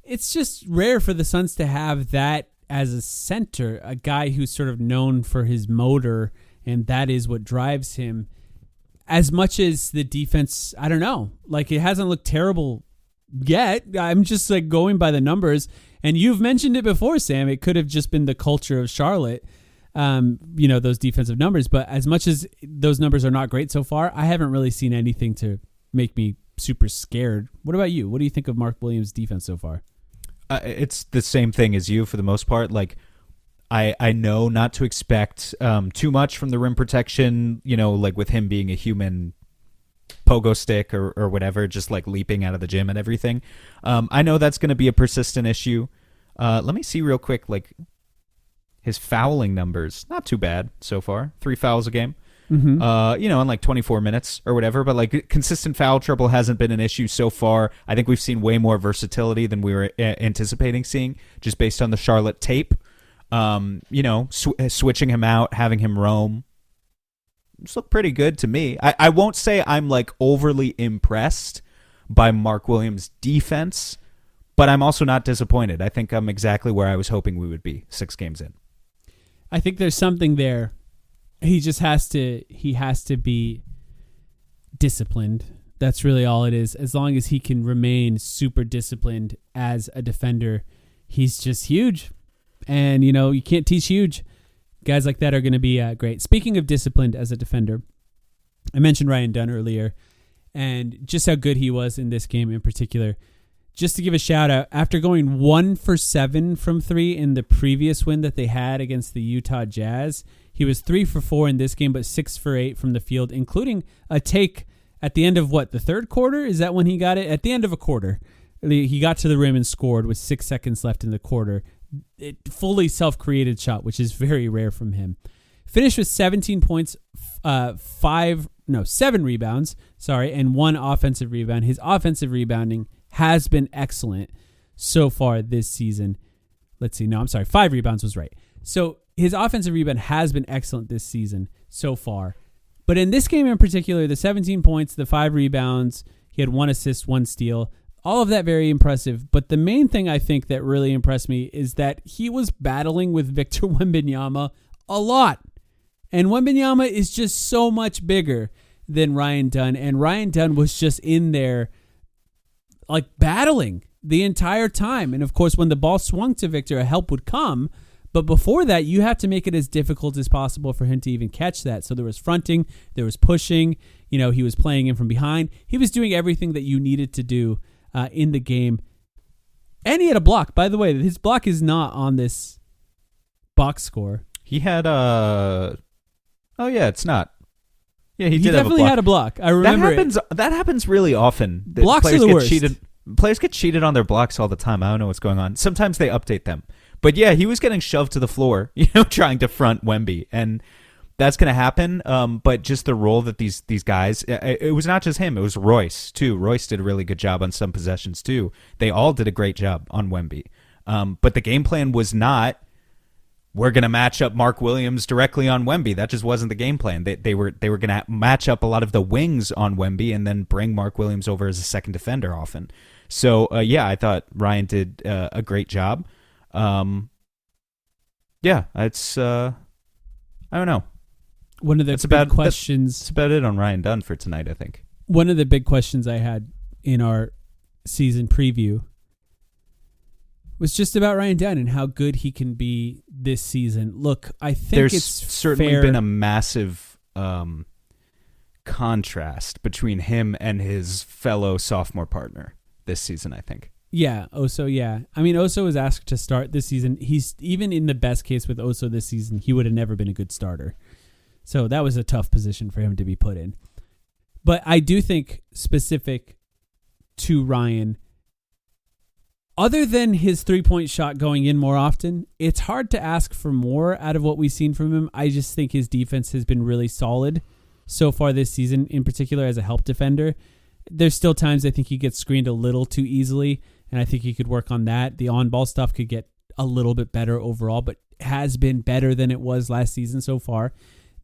It's just rare for the Suns to have that as a center, a guy who's sort of known for his motor, and that is what drives him. As much as the defense, I don't know, like, it hasn't looked terrible yet. I'm just like going by the numbers, and you've mentioned it before, Sam. It could have just been the culture of Charlotte, those defensive numbers. But as much as those numbers are not great so far, I haven't really seen anything to make me super scared. What about you? What do you think of Mark Williams' defense so far? It's the same thing as you for the most part. Like, I know not to expect too much from the rim protection, like with him being a human pogo stick or whatever, just like leaping out of the gym and everything. I know that's going to be a persistent issue. Let me see real quick, like his fouling numbers. Not too bad so far. 3 fouls a game. Mm-hmm. In like 24 minutes or whatever, but like consistent foul trouble hasn't been an issue so far. I think we've seen way more versatility than we were anticipating seeing just based on the Charlotte tape. Switching him out, having him roam. It's looked pretty good to me. I won't say I'm like overly impressed by Mark Williams' defense, but I'm also not disappointed. I think I'm exactly where I was hoping we would be 6 games in. I think there's something there. He just has to be disciplined. That's really all it is. As long as he can remain super disciplined as a defender, he's just huge. And, you can't teach huge. Guys like that are going to be great. Speaking of disciplined as a defender, I mentioned Ryan Dunn earlier and just how good he was in this game in particular. Just to give a shout out, after going 1 for 7 from 3 in the previous win that they had against the Utah Jazz, he was 3 for 4 in this game, but 6 for 8 from the field, including a take at the end of the third quarter? Is that when he got it? At the end of a quarter. He got to the rim and scored with 6 seconds left in the quarter. Fully self-created shot, which is very rare from him. Finished with 17 points, 7 rebounds, and 1 offensive rebound. His offensive rebounding has been excellent so far this season. 5 rebounds was right. So his offensive rebound has been excellent this season so far. But in this game in particular, the 17 points, the 5 rebounds, he had 1 assist, 1 steal. All of that very impressive. But the main thing I think that really impressed me is that he was battling with Victor Wembanyama a lot. And Wembanyama is just so much bigger than Ryan Dunn. And Ryan Dunn was just in there like battling the entire time. And of course, when the ball swung to Victor, a help would come. But before that, you have to make it as difficult as possible for him to even catch that. So there was fronting, there was pushing, he was playing in from behind. He was doing everything that you needed to do in the game. And he had a block. By the way, his block is not on this box score. He had a... Oh, yeah, it's not. Yeah, he definitely had a block. I remember that happens really often. Blocks are the worst. Players get cheated on their blocks all the time. I don't know what's going on. Sometimes they update them. But yeah, he was getting shoved to the floor, trying to front Wemby. And that's going to happen. But just the role that these guys, it was not just him. It was Royce, too. Royce did a really good job on some possessions, too. They all did a great job on Wemby. But the game plan was not, we're going to match up Mark Williams directly on Wemby. That just wasn't the game plan. They were going to match up a lot of the wings on Wemby and then bring Mark Williams over as a second defender often. So, I thought Ryan did a great job. It's I don't know. One of the big questions. That's about it on Ryan Dunn for tonight, I think. One of the big questions I had in our season preview was just about Ryan Dunn and how good he can be this season. Look, I think there's it's certainly been a massive contrast between him and his fellow sophomore partner this season, I think. Yeah, Oso, yeah. I mean, Oso was asked to start this season. He's even in the best case with Oso this season, he would have never been a good starter. So that was a tough position for him to be put in. But I do think specific to Ryan, other than his three-point shot going in more often, it's hard to ask for more out of what we've seen from him. I just think his defense has been really solid so far this season, in particular as a help defender. There's still times I think he gets screened a little too easily, and I think he could work on that. The on-ball stuff could get a little bit better overall, but has been better than it was last season so far.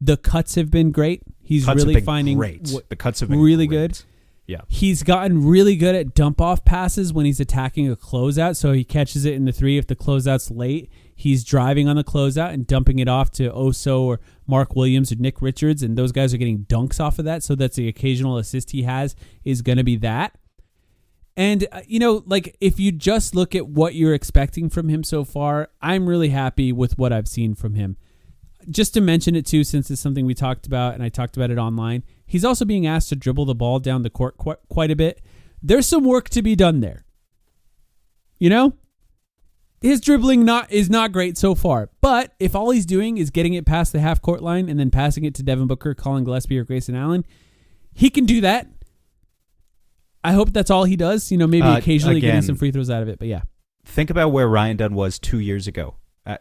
The cuts have been great. He's really finding the cuts have been really great. Good. Yeah. He's gotten really good at dump-off passes when he's attacking a closeout, so he catches it in the three. If the closeout's late, he's driving on the closeout and dumping it off to Oso or Mark Williams or Nick Richards, and those guys are getting dunks off of that, so that's the occasional assist he has is going to be that. And, if you just look at what you're expecting from him so far, I'm really happy with what I've seen from him. Just to mention it, too, since it's something we talked about, and I talked about it online, He's also being asked to dribble the ball down the court quite a bit. There's some work to be done there. You know? His dribbling is not great so far. But if all he's doing is getting it past the half-court line and then passing it to Devin Booker, Colin Gillespie, or Grayson Allen, he can do that. I hope that's all he does. Maybe occasionally getting some free throws out of it. But yeah. Think about where Ryan Dunn was 2 years ago.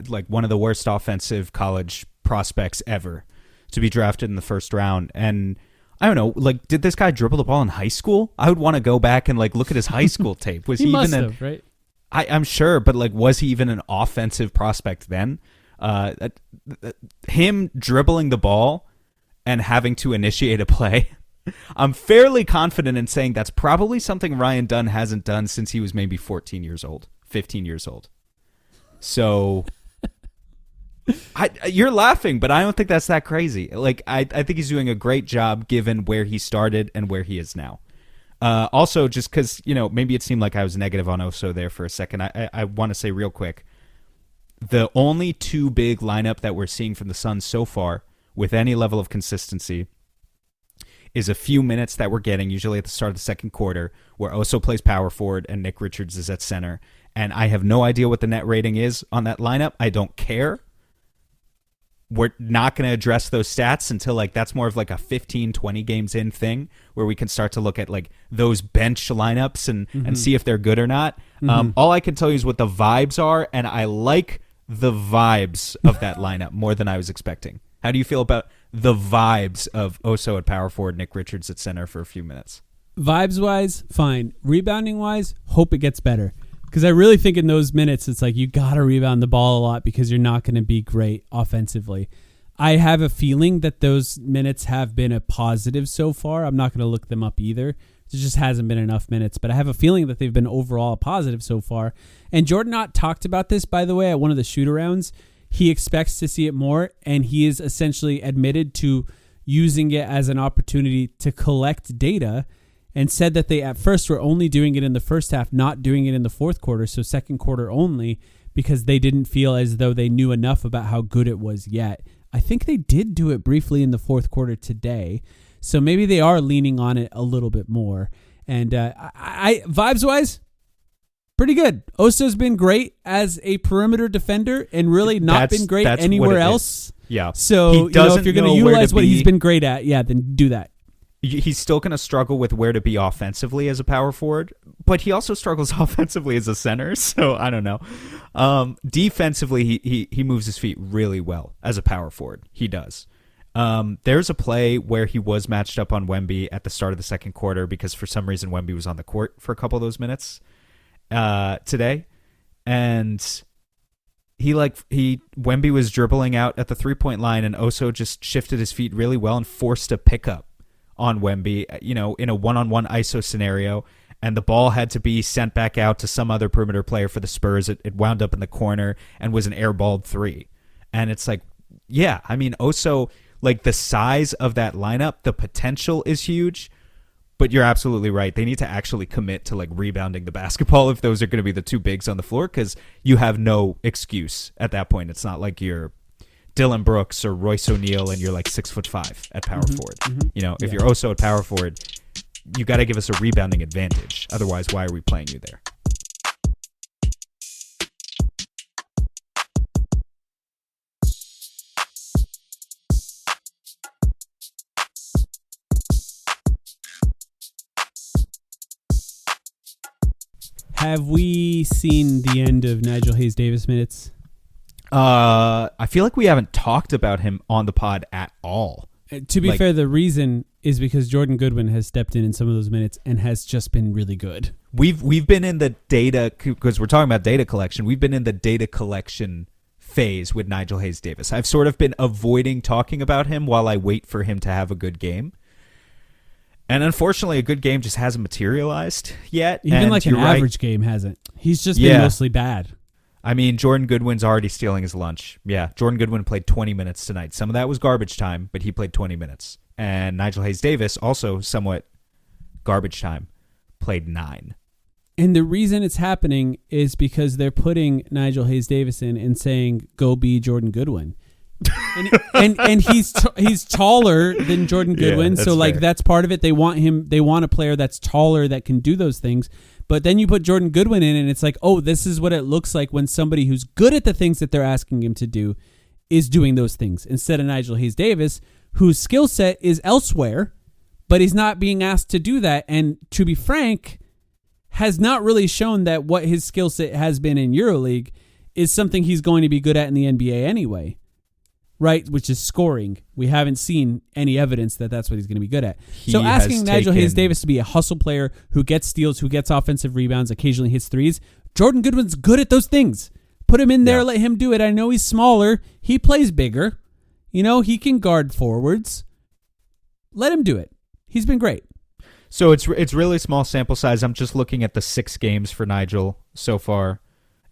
Like one of the worst offensive college prospects ever to be drafted in the first round. And I don't know, like, did this guy dribble the ball in high school? I would want to go back and like look at his high school tape. Was he must even have, right? I'm sure, but like, was he even an offensive prospect then? Him dribbling the ball and having to initiate a play, I'm fairly confident in saying that's probably something Ryan Dunn hasn't done since he was maybe 14 years old, 15 years old. So you're laughing, but I don't think that's that crazy. Like, I think he's doing a great job given where he started and where he is now. Also, just because, maybe it seemed like I was negative on Oso there for a second, I want to say real quick, the only two big lineup that we're seeing from the Suns so far with any level of consistency is a few minutes that we're getting, usually at the start of the second quarter, where Oso plays power forward and Nick Richards is at center. And I have no idea what the net rating is on that lineup. I don't care. We're not going to address those stats until like that's more of like a 15, 20 games in thing where we can start to look at like those bench lineups and see if they're good or not. All I can tell you is what the vibes are, and I like the vibes of that lineup more than I was expecting. How do you feel about the vibes of Oso at power forward, Nick Richards at center for a few minutes? Vibes-wise, fine. Rebounding-wise, hope it gets better. Because I really think in those minutes, it's like you got to rebound the ball a lot because you're not going to be great offensively. I have a feeling that those minutes have been a positive so far. I'm not going to look them up either. There just hasn't been enough minutes. But I have a feeling that they've been overall positive so far. And Jordan Ott talked about this, by the way, at one of the shoot-arounds. He expects to see it more, and he is essentially admitted to using it as an opportunity to collect data, and said that they at first were only doing it in the first half, not doing it in the fourth quarter, so second quarter only, because they didn't feel as though they knew enough about how good it was yet. I think they did do it briefly in the fourth quarter today, so maybe they are leaning on it a little bit more. And I vibes-wise, pretty good. Oso's been great as a perimeter defender and really not been great anywhere else. Yeah. So if you're going to utilize what he's been great at, then do that. He's still going to struggle with where to be offensively as a power forward, but he also struggles offensively as a center, so I don't know. Defensively, he moves his feet really well as a power forward. He does. There's a play where he was matched up on Wemby at the start of the second quarter because for some reason Wemby was on the court for a couple of those minutes today, and Wemby was dribbling out at the 3-point line, and Oso just shifted his feet really well and forced a pickup on Wemby, in a one-on-one ISO scenario, and the ball had to be sent back out to some other perimeter player for the Spurs. It wound up in the corner and was an airballed three. And it's like, yeah, I mean, Oso, like the size of that lineup, the potential is huge, but you're absolutely right. They need to actually commit to like rebounding the basketball if those are going to be the two bigs on the floor, because you have no excuse at that point. It's not like you're Dylan Brooks or Royce O'Neal and you're like 6'5" at power forward. If you're Oso at power forward, you got to give us a rebounding advantage. Otherwise, why are we playing you there? Have we seen the end of Nigel Hayes-Davis minutes? I feel like we haven't talked about him on the pod at all. To be fair, the reason is because Jordan Goodwin has stepped in some of those minutes and has just been really good. We've been in the data, because we're talking about data collection. We've been in the data collection phase with Nigel Hayes-Davis. I've sort of been avoiding talking about him while I wait for him to have a good game. And unfortunately, a good game just hasn't materialized yet. Even like an average game hasn't. He's just been mostly bad. I mean, Jordan Goodwin's already stealing his lunch. Yeah, Jordan Goodwin played 20 minutes tonight. Some of that was garbage time, but he played 20 minutes. And Nigel Hayes-Davis, also somewhat garbage time, played 9. And the reason it's happening is because they're putting Nigel Hayes-Davis in and saying, go be Jordan Goodwin. and he's taller than Jordan Goodwin, so like fair. That's part of it. They want a player that's taller that can do those things. But then you put Jordan Goodwin in, and it's like, oh, this is what it looks like when somebody who's good at the things that they're asking him to do is doing those things instead of Nigel Hayes-Davis, whose skill set is elsewhere, but he's not being asked to do that. And to be frank, has not really shown that what his skill set has been in EuroLeague is something he's going to be good at in the NBA anyway, right? Which is scoring. We haven't seen any evidence that that's what he's going to be good at. So asking Nigel Hayes-Davis to be a hustle player who gets steals, who gets offensive rebounds, occasionally hits threes, Jordan Goodwin's good at those things. Put him in there, let him do it. I know he's smaller. He plays bigger. You know, he can guard forwards. Let him do it. He's been great. So it's really small sample size. I'm just looking at the 6 games for Nigel so far.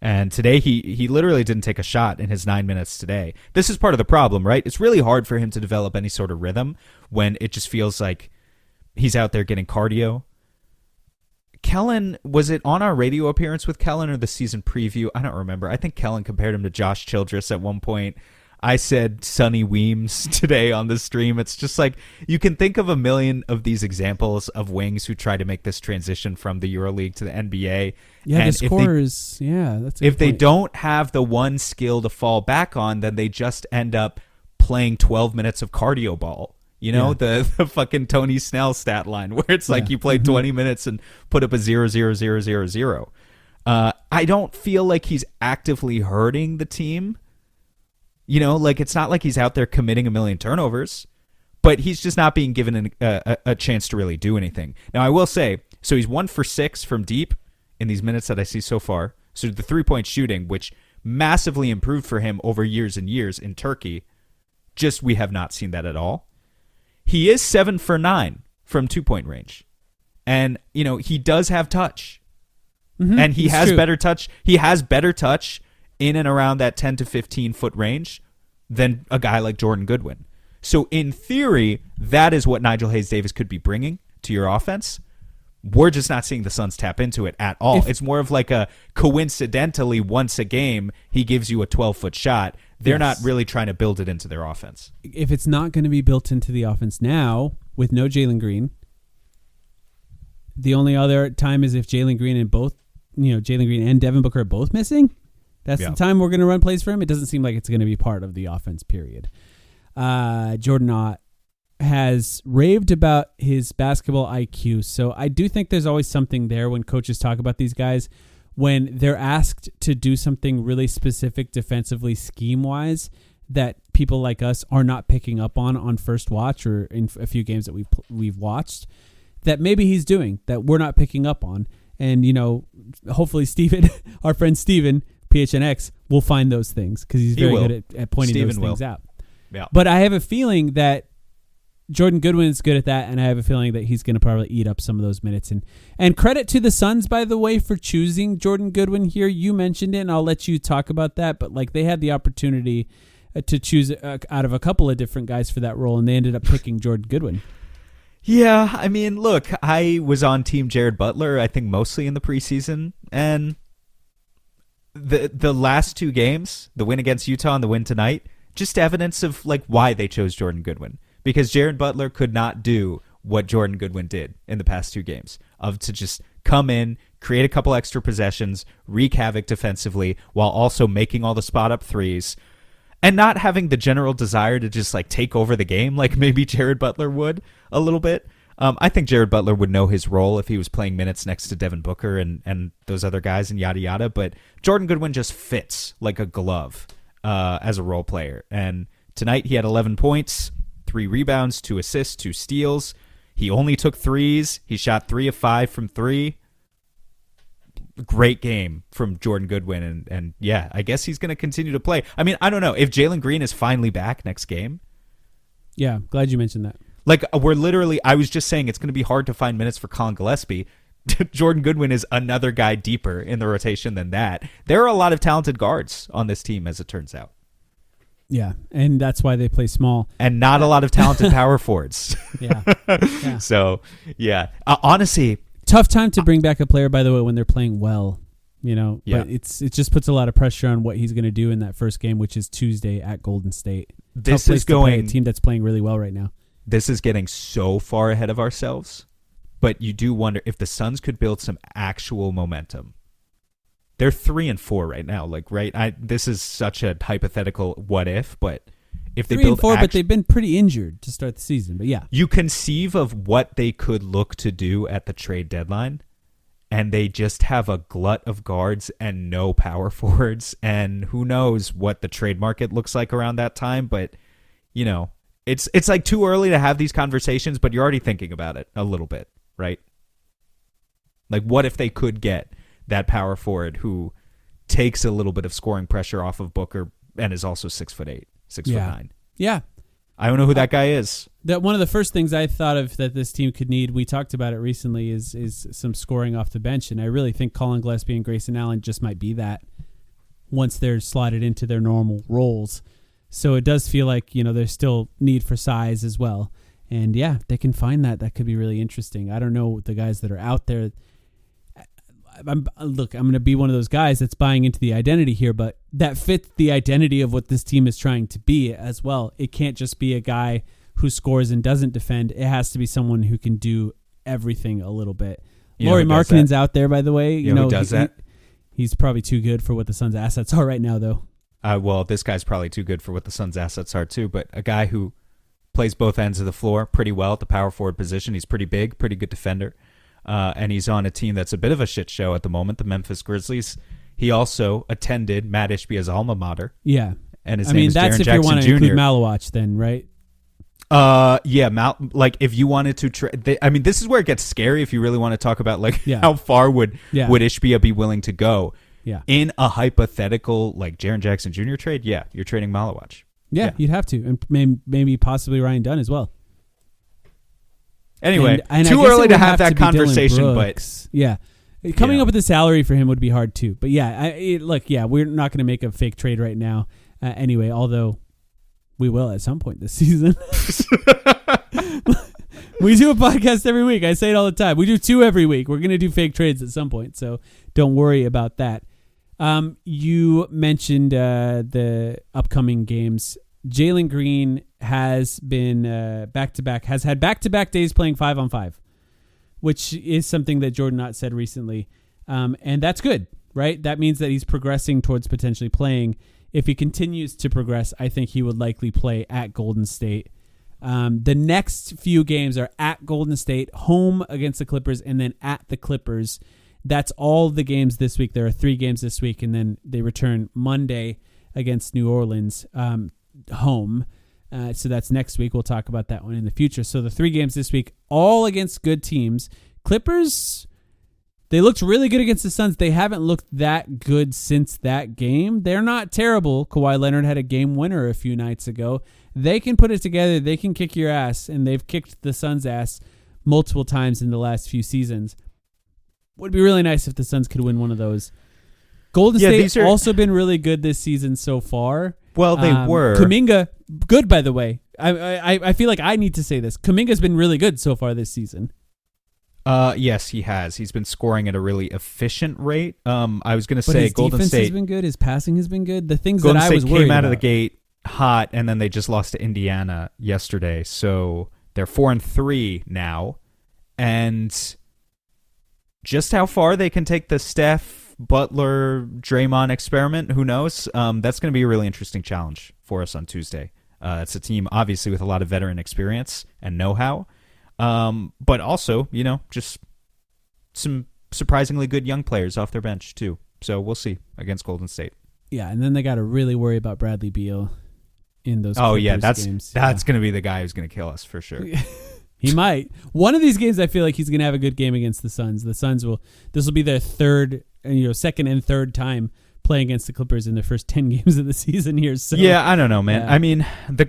And today he literally didn't take a shot in his 9 minutes today. This is part of the problem, right? It's really hard for him to develop any sort of rhythm when it just feels like he's out there getting cardio. Kellen, was it on our radio appearance with Kellen or the season preview? I don't remember. I think Kellen compared him to Josh Childress at one point. I said Sonny Weems today on the stream. It's just like you can think of a million of these examples of wings who try to make this transition from the EuroLeague to the NBA. Yeah, and the scorers. That's a if they don't have the one skill to fall back on, then they just end up playing 12 minutes of cardio ball. You know, the fucking Tony Snell stat line where it's like you played 20 minutes and put up a 0-0-0-0-0. I don't feel like he's actively hurting the team. You know, like it's not like he's out there committing a million turnovers, but he's just not being given a chance to really do anything. Now, I will say, so he's 1 for 6 from deep in these minutes that I see so far. So the 3-point shooting, which massively improved for him over years and years in Turkey, just we have not seen that at all. He is 7 for 9 from 2-point range. And, you know, he does have touch. And he has better touch. He has better touch in and around that 10 to 15 foot range than a guy like Jordan Goodwin. So in theory, that is what Nigel Hayes-Davis could be bringing to your offense. We're just not seeing the Suns tap into it at all. It's more of like a coincidentally once a game, he gives you a 12-foot shot. They're not really trying to build it into their offense. If it's not going to be built into the offense now with no Jalen Green, the only other time is if Jalen Green and Devin Booker are both missing. That's the time we're going to run plays for him. It doesn't seem like it's going to be part of the offense, period. Jordan Ott has raved about his basketball IQ. So I do think there's always something there when coaches talk about these guys. When they're asked to do something really specific defensively, scheme-wise, that people like us are not picking up on first watch or in a few games that we've watched, that maybe he's doing, that we're not picking up on. And, you know, hopefully Steven, our friend Steven, PHNX, will find those things because he's very good at pointing those things out. Yeah. But I have a feeling that Jordan Goodwin is good at that, and I have a feeling that he's going to probably eat up some of those minutes. And credit to the Suns, by the way, for choosing Jordan Goodwin here. You mentioned it, and I'll let you talk about that. But like they had the opportunity to choose out of a couple of different guys for that role, and they ended up picking Jordan Goodwin. Yeah, I mean, look, I was on Team Jared Butler, I think mostly in the preseason, and the last 2 games, the win against Utah and the win tonight, just evidence of like why they chose Jordan Goodwin. Because Jared Butler could not do what Jordan Goodwin did in the past 2 games, of to just come in, create a couple extra possessions, wreak havoc defensively, while also making all the spot-up threes, and not having the general desire to just like take over the game like maybe Jared Butler would a little bit. I think Jared Butler would know his role if he was playing minutes next to Devin Booker and those other guys and yada yada, but Jordan Goodwin just fits like a glove as a role player. And tonight he had 11 points, 3 rebounds, 2 assists, 2 steals. He only took threes. He shot 3 of 5 from 3. Great game from Jordan Goodwin. And yeah, I guess he's going to continue to play. I mean, I don't know. If Jalen Green is finally back next game. Yeah, glad you mentioned that. Like, we're literally, I was just saying it's going to be hard to find minutes for Colin Gillespie. Jordan Goodwin is another guy deeper in the rotation than that. There are a lot of talented guards on this team, as it turns out. Yeah, and that's why they play small. And not a lot of talented power forwards. Yeah. So, yeah. Honestly. Tough time to bring back a player, by the way, when they're playing well. But it just puts a lot of pressure on what he's going to do in that first game, which is Tuesday at Golden State. This is going a team that's playing really well right now. This is getting so far ahead of ourselves, but you do wonder if the Suns could build some actual momentum. They're 3-4 right now, this is such a hypothetical what if, but if they 3-4, but they've been pretty injured to start the season. But yeah, you conceive of what they could look to do at the trade deadline. And they just have a glut of guards and no power forwards. And who knows what the trade market looks like around that time. But, it's like too early to have these conversations, but you're already thinking about it a little bit, right? Like, what if they could get that power forward who takes a little bit of scoring pressure off of Booker and is also 6'8", 6'9"? Yeah. I don't know who that guy is. That one of the first things I thought of that this team could need, we talked about it recently, is some scoring off the bench. And I really think Colin Gillespie and Grayson Allen just might be that once they're slotted into their normal roles. So it does feel like, there's still need for size as well. And yeah, if they can find that, that could be really interesting. I don't know the guys that are out there. I'm going to be one of those guys that's buying into the identity here, but that fits the identity of what this team is trying to be as well. It can't just be a guy who scores and doesn't defend. It has to be someone who can do everything a little bit. Lauri Markkanen's out there, by the way. Who does that? He's probably too good for what the Suns' assets are right now, though. Well, this guy's probably too good for what the Suns' assets are, too, but a guy who plays both ends of the floor pretty well at the power forward position. He's pretty big, pretty good defender. And he's on a team that's a bit of a shit show at the moment, the Memphis Grizzlies. He also attended Matt Ishbia's alma mater. Yeah. And his name is Jaren Jackson Jr. That's if you want to include Malawach then, right? If you wanted to this is where it gets scary if you really want to talk about how far would Ishbia be willing to go. Yeah. In a hypothetical Jaren Jackson Jr. trade, you're trading Malawach. Yeah, you'd have to. And maybe possibly Ryan Dunn as well. Anyway, and too early to have that conversation, but yeah, coming up with a salary for him would be hard too. But yeah, we're not going to make a fake trade right now. Anyway, although we will at some point this season. We do a podcast every week. I say it all the time. We do 2 every week. We're going to do fake trades at some point, so don't worry about that. You mentioned the upcoming games. Jalen Green has been has had back-to-back days playing 5-on-5, which is something that Jordan Knott said recently. And that's good, right? That means that he's progressing towards potentially playing. If he continues to progress, I think he would likely play at Golden State. The next few games are at Golden State, home against the Clippers, and then at the Clippers. That's all the games this week. There are 3 games this week, and then they return Monday against New Orleans home. So that's next week. We'll talk about that one in the future. So the 3 games this week, all against good teams. Clippers, they looked really good against the Suns. They haven't looked that good since that game. They're not terrible. Kawhi Leonard had a game winner a few nights ago. They can put it together. They can kick your ass, and they've kicked the Suns' ass multiple times in the last few seasons. Would be really nice if the Suns could win one of those. Golden State's also been really good this season so far. Well, they were. Kuminga, good, by the way. I feel like I need to say this. Kuminga's been really good so far this season. Yes, he has. He's been scoring at a really efficient rate. I was going to say Golden State. His defense has been good. His passing has been good. The things Golden that I was State worried came out about. of the gate hot, and then they just lost to Indiana yesterday. So they're 4-3 now. And just how far they can take the Steph, Butler, Draymond experiment, who knows? That's going to be a really interesting challenge for us on Tuesday. It's a team, obviously, with a lot of veteran experience and know-how. But also, just some surprisingly good young players off their bench, too. So we'll see against Golden State. Yeah, and then they got to really worry about Bradley Beal in those games. That's going to be the guy who's going to kill us for sure. He might. One of these games, I feel like he's going to have a good game against the Suns. The Suns this will be their second and third time playing against the Clippers in the first 10 games of the season here. So, yeah, I don't know, man. I mean,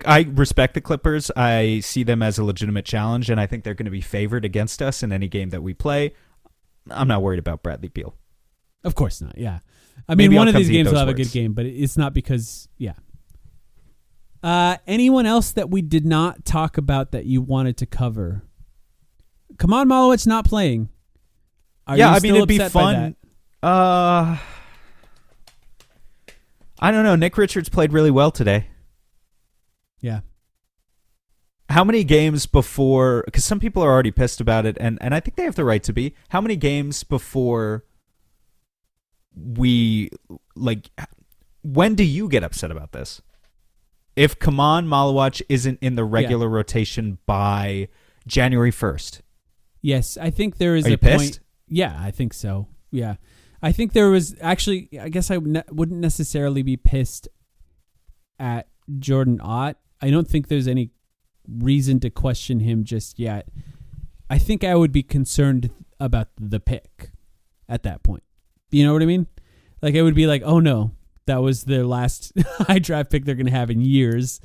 I respect the Clippers. I see them as a legitimate challenge, and I think they're going to be favored against us in any game that we play. I'm not worried about Bradley Beal. Of course not, yeah. I mean, one of these games will have a good game, but it's not because, yeah. Anyone else that we did not talk about that you wanted to cover? Kaman Malowicz not playing. It'd be fun. I don't know. Nick Richards played really well today. Yeah. How many games before, because some people are already pissed about it, and I think they have the right to be, how many games before we, like, when do you get upset about this? If Kaman Malawach isn't in the regular rotation by January 1st. Yes, I think there is a point. Pissed? Yeah, I think so. Yeah. I think there was actually, I guess I wouldn't necessarily be pissed at Jordan Ott. I don't think there's any reason to question him just yet. I think I would be concerned about the pick at that point. You know what I mean? Like, it would be like, oh no, that was their last high draft pick they're going to have in years.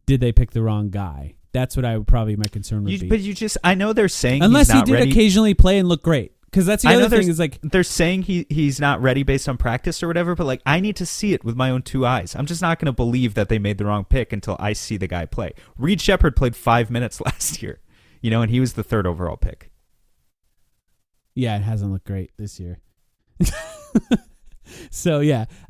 Did they pick the wrong guy? That's what I would probably, my concern would be. But I know they're saying unless he's not he did ready. Occasionally play and look great. Because that's the other thing is like they're saying he's not ready based on practice or whatever, but like I need to see it with my own two eyes. I'm just not going to believe that they made the wrong pick until I see the guy play. Reed Shepherd played 5 minutes last year, and he was the 3rd overall pick. Yeah, it hasn't looked great this year. So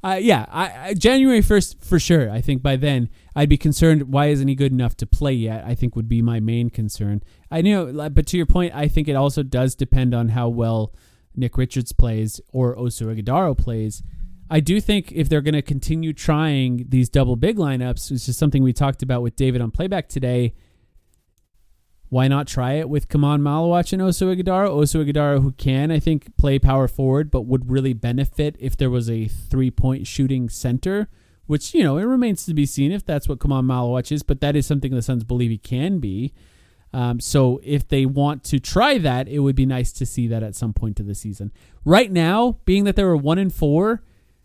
I January 1st for sure. I think by then I'd be concerned. Why isn't he good enough to play yet? I think would be my main concern. I know, but to your point, I think it also does depend on how well Nick Richards plays or Oso Ighodaro plays. I do think if they're going to continue trying these double big lineups, which is something we talked about with David on Playback today, why not try it with Kaman Malawach and Oso Ighodaro? Oso Ighodaro, who can, I think, play power forward, but would really benefit if there was a 3-point shooting center, which, it remains to be seen if that's what Kaman Malawach is, but that is something the Suns believe he can be. So if they want to try that, it would be nice to see that at some point of the season. Right now, being that they were 1-4,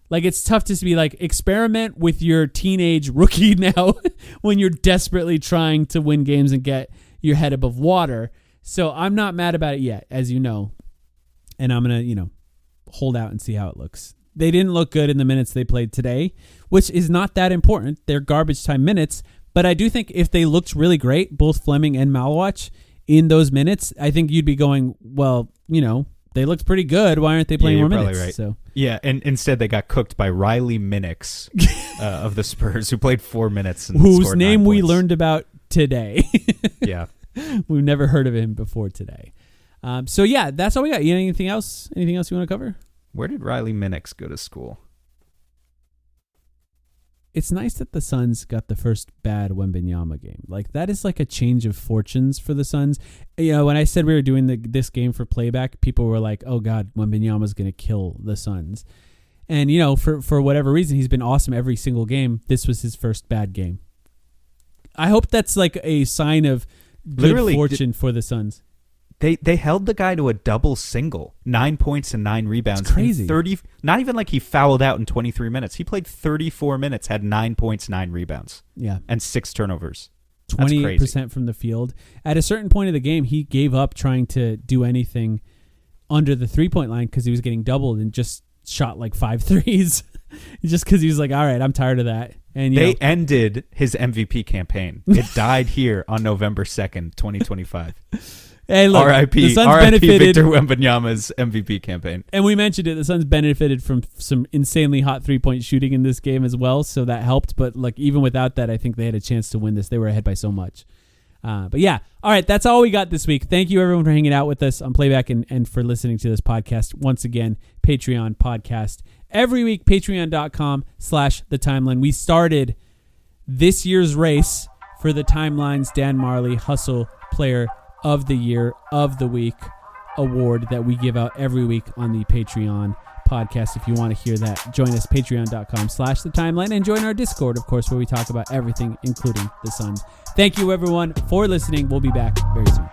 like, it's tough to be like, experiment with your teenage rookie now when you're desperately trying to win games and get your head above water. So I'm not mad about it yet, as you know. And I'm going to, hold out and see how it looks. They didn't look good in the minutes they played today, which is not that important. They're garbage time minutes. But I do think if they looked really great, both Fleming and Malawach, in those minutes, I think you'd be going, well, they looked pretty good. Why aren't they playing more minutes? Right. So yeah, and instead they got cooked by Riley Minix of the Spurs, who played 4 minutes and whose name 9 we points. learned about today. Yeah. We've never heard of him before today. So yeah, that's all we got. Anything else? Anything else you want to cover? Where did Riley Minix go to school? It's nice that the Suns got the first bad Wembanyama game. Like, that is like a change of fortunes for the Suns. When I said we were doing this game for Playback, people were like, oh God, Wembanyama's going to kill the Suns. And, for whatever reason, he's been awesome every single game. This was his first bad game. I hope that's like a sign of good fortune for the Suns. They held the guy to a double single, 9 points and 9 rebounds. It's crazy. 30, not even like he fouled out in 23 minutes. He played 34 minutes, had 9 points, 9 rebounds. Yeah. And 6 turnovers. 28% from the field. At a certain point of the game, he gave up trying to do anything under the 3-point line because he was getting doubled and just shot like 5 threes. Just because he was like, all right, I'm tired of that. And they ended his MVP campaign. It died here on November 2nd, 2025. Hey, look, R.I.P. the Suns R.I.P. benefited. Victor Wembanyama's MVP campaign. And we mentioned it. The Suns benefited from some insanely hot 3-point shooting in this game as well, so that helped. But like, even without that, I think they had a chance to win this. They were ahead by so much. But yeah, all right, that's all we got this week. Thank you, everyone, for hanging out with us on Playback and for listening to this podcast. Once again, Patreon podcast. Every week, patreon.com/The Timeline. We started this year's race for the Timeline's Dan Marley Hustle Player of the Year of the Week award that we give out every week on the Patreon podcast. If you want to hear that, join us, patreon.com/The Timeline, and join our Discord, of course, where we talk about everything, including the Suns. Thank you, everyone, for listening. We'll be back very soon.